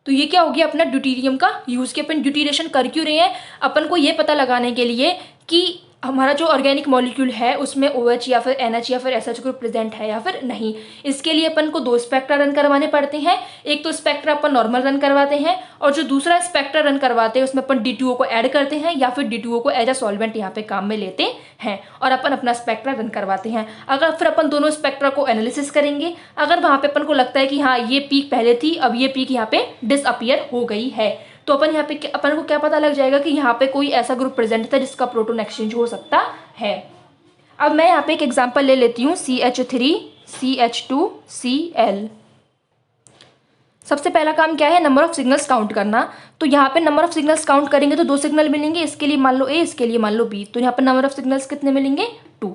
तो ये क्या हो गया अपना ड्यूटेरियम का यूज़, कि अपन ड्यूटेरिएशन कर क्यों रहे हैं, अपन को ये पता लगाने के लिए कि हमारा जो ऑर्गेनिक मॉलिक्यूल है उसमें OH या फिर NH या फिर SH ग्रुप प्रेजेंट है या फिर नहीं। इसके लिए अपन को दो स्पेक्ट्रा रन करवाने पड़ते हैं। एक तो स्पेक्ट्रा अपन नॉर्मल रन करवाते हैं, और जो दूसरा स्पेक्ट्रा रन करवाते हैं उसमें अपन D2O को ऐड करते हैं या फिर D2O को एज अ सॉल्वेंट यहाँ पे काम में लेते हैं, और अपन अपना स्पेक्ट्रा रन करवाते हैं। अगर फिर अपन दोनों स्पेक्ट्रा को एनालिसिस करेंगे, अगर वहाँ पे अपन को लगता है कि हाँ ये पीक पहले थी, अब ये पीक यहाँ पे डिसअपीयर हो गई है, तो अपन यहाँ पे अपन को क्या पता लग जाएगा कि यहाँ पे कोई ऐसा ग्रुप प्रेजेंट था जिसका प्रोटॉन एक्सचेंज हो सकता है। अब मैं यहाँ पे एक एग्जांपल ले लेती हूँ, CH3CH2Cl। सबसे पहला काम क्या है, नंबर ऑफ सिग्नल्स काउंट करना। तो यहाँ पे नंबर ऑफ सिग्नल्स काउंट करेंगे तो 2 सिग्नल मिलेंगे, इसके लिए मान लो A, इसके लिए मान लो B। तो यहाँ पे नंबर ऑफ सिग्नल्स कितने मिलेंगे, 2।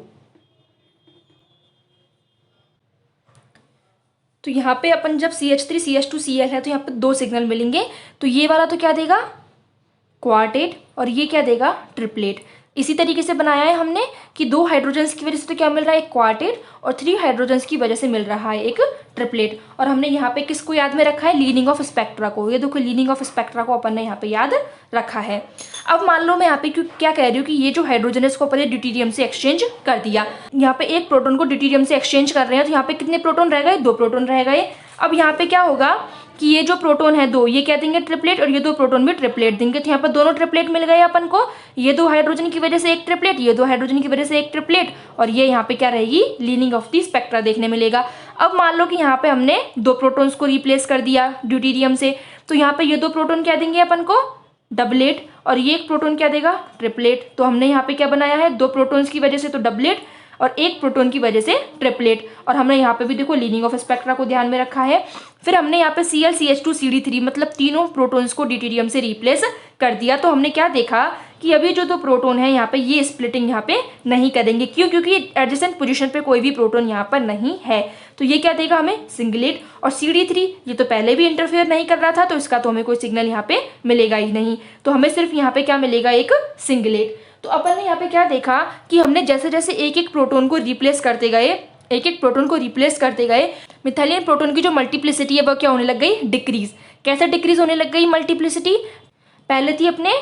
तो यहाँ पे अपन जब CH3CH2Cl है तो यहाँ पे 2 सिग्नल मिलेंगे। तो ये वाला तो क्या देगा, क्वार्टेट, और ये क्या देगा, ट्रिपलेट। इसी तरीके से बनाया है हमने कि 2 हाइड्रोजन्स की वजह से तो क्या मिल रहा है, एक क्वार्टेट, और 3 हाइड्रोजन्स की वजह से मिल रहा है एक ट्रिपलेट। और हमने यहाँ पे किसको याद में रखा है, लीनिंग ऑफ स्पेक्ट्रा को। ये देखो लीनिंग ऑफ स्पेक्ट्रा को अपन ने यहाँ पे याद रखा है। अब मान लो मैं यहाँ पे क्या कह रही हूँ कि ये जो हाइड्रोजन है इसको अपन ने ड्यूटेरियम से एक्सचेंज कर दिया। यहाँ पे एक प्रोटोन को ड्यूटेरियम से एक्सचेंज कर रहे हैं, तो यहाँ पे कितने प्रोटोन रह गए, 2 प्रोटोन रह गए। अब यहाँ पे क्या होगा कि ये जो प्रोटोन है दो, ये क्या देंगे ट्रिपलेट, और ये दो प्रोटोन भी ट्रिपलेट देंगे। तो यहाँ पर दोनों ट्रिपलेट मिल गए अपन को, ये दो हाइड्रोजन की वजह से एक ट्रिपलेट, ये दो हाइड्रोजन की वजह से एक ट्रिपलेट, और ये यहाँ पे क्या रहेगी लीनिंग ऑफ दी स्पेक्ट्रा देखने मिलेगा। अब मान लो कि यहाँ पे हमने दो प्रोटोन्स को रिप्लेस कर दिया ड्यूटेरियम से, तो यहाँ पे ये दो प्रोटोन क्या देंगे अपन को डबलेट, और ये एक प्रोटोन क्या देगा ट्रिपलेट। तो हमने यहाँ पे क्या बनाया है, दो प्रोटोन्स की वजह से तो डबलेट और एक प्रोटोन की वजह से ट्रिपलेट, और हमने यहाँ पे भी देखो लीनिंग ऑफ स्पेक्ट्रा को ध्यान में रखा है। फिर हमने यहाँ पे ClCH2CD3 मतलब तीनों प्रोटोन्स को ड्यूटेरियम से रिप्लेस कर दिया। तो हमने क्या देखा कि अभी जो दो प्रोटोन है यहाँ पे ये स्प्लिटिंग यहाँ पे नहीं करेंगे, क्यों, क्योंकि एडजेसेंट पोजीशन पे कोई भी प्रोटोन यहाँ पर नहीं है। तो ये क्या देगा हमें सिंगलेट, और CD3 ये तो पहले भी इंटरफेयर नहीं कर रहा था, तो इसका तो हमें कोई सिग्नल यहाँ पे मिलेगा ही नहीं, तो हमें सिर्फ यहाँ पे क्या मिलेगा एक सिंगलेट। तो अपन ने यहाँ पे क्या देखा कि हमने जैसे जैसे एक एक प्रोटोन को रिप्लेस करते गए, एक एक प्रोटोन को रिप्लेस करते गए, मिथाइलिन प्रोटोन की जो मल्टीप्लिसिटी है वो क्या होने लग गई डिक्रीज। कैसे डिक्रीज होने लग गई मल्टीप्लिसिटी, पहले थी अपने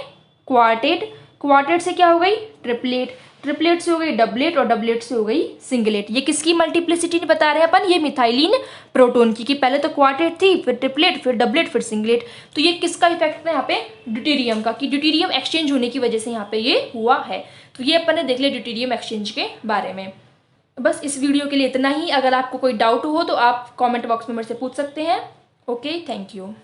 क्वार्टेट, क्वार्टेट से क्या हो गई ट्रिपलेट, ट्रिपलेट से हो गई डबलेट, और डबलेट से हो गई सिंगलेट। ये किसकी मल्टीप्लिसिटी बता रहे हैं अपन, ये मिथाइलिन प्रोटोन की, कि पहले तो क्वार्टेट थी, फिर ट्रिपलेट, फिर डबलेट, फिर सिंगलेट। तो ये किसका इफेक्ट है यहाँ पे ड्यूटेरियम का, कि ड्यूटेरियम एक्सचेंज होने की वजह से यहाँ पे ये हुआ है। तो ये अपन ने देख लिया ड्यूटेरियम एक्सचेंज के बारे में। बस इस वीडियो के लिए इतना ही। अगर आपको कोई डाउट हो तो आप कॉमेंट बॉक्स में मेरे से पूछ सकते हैं। Okay, thank you.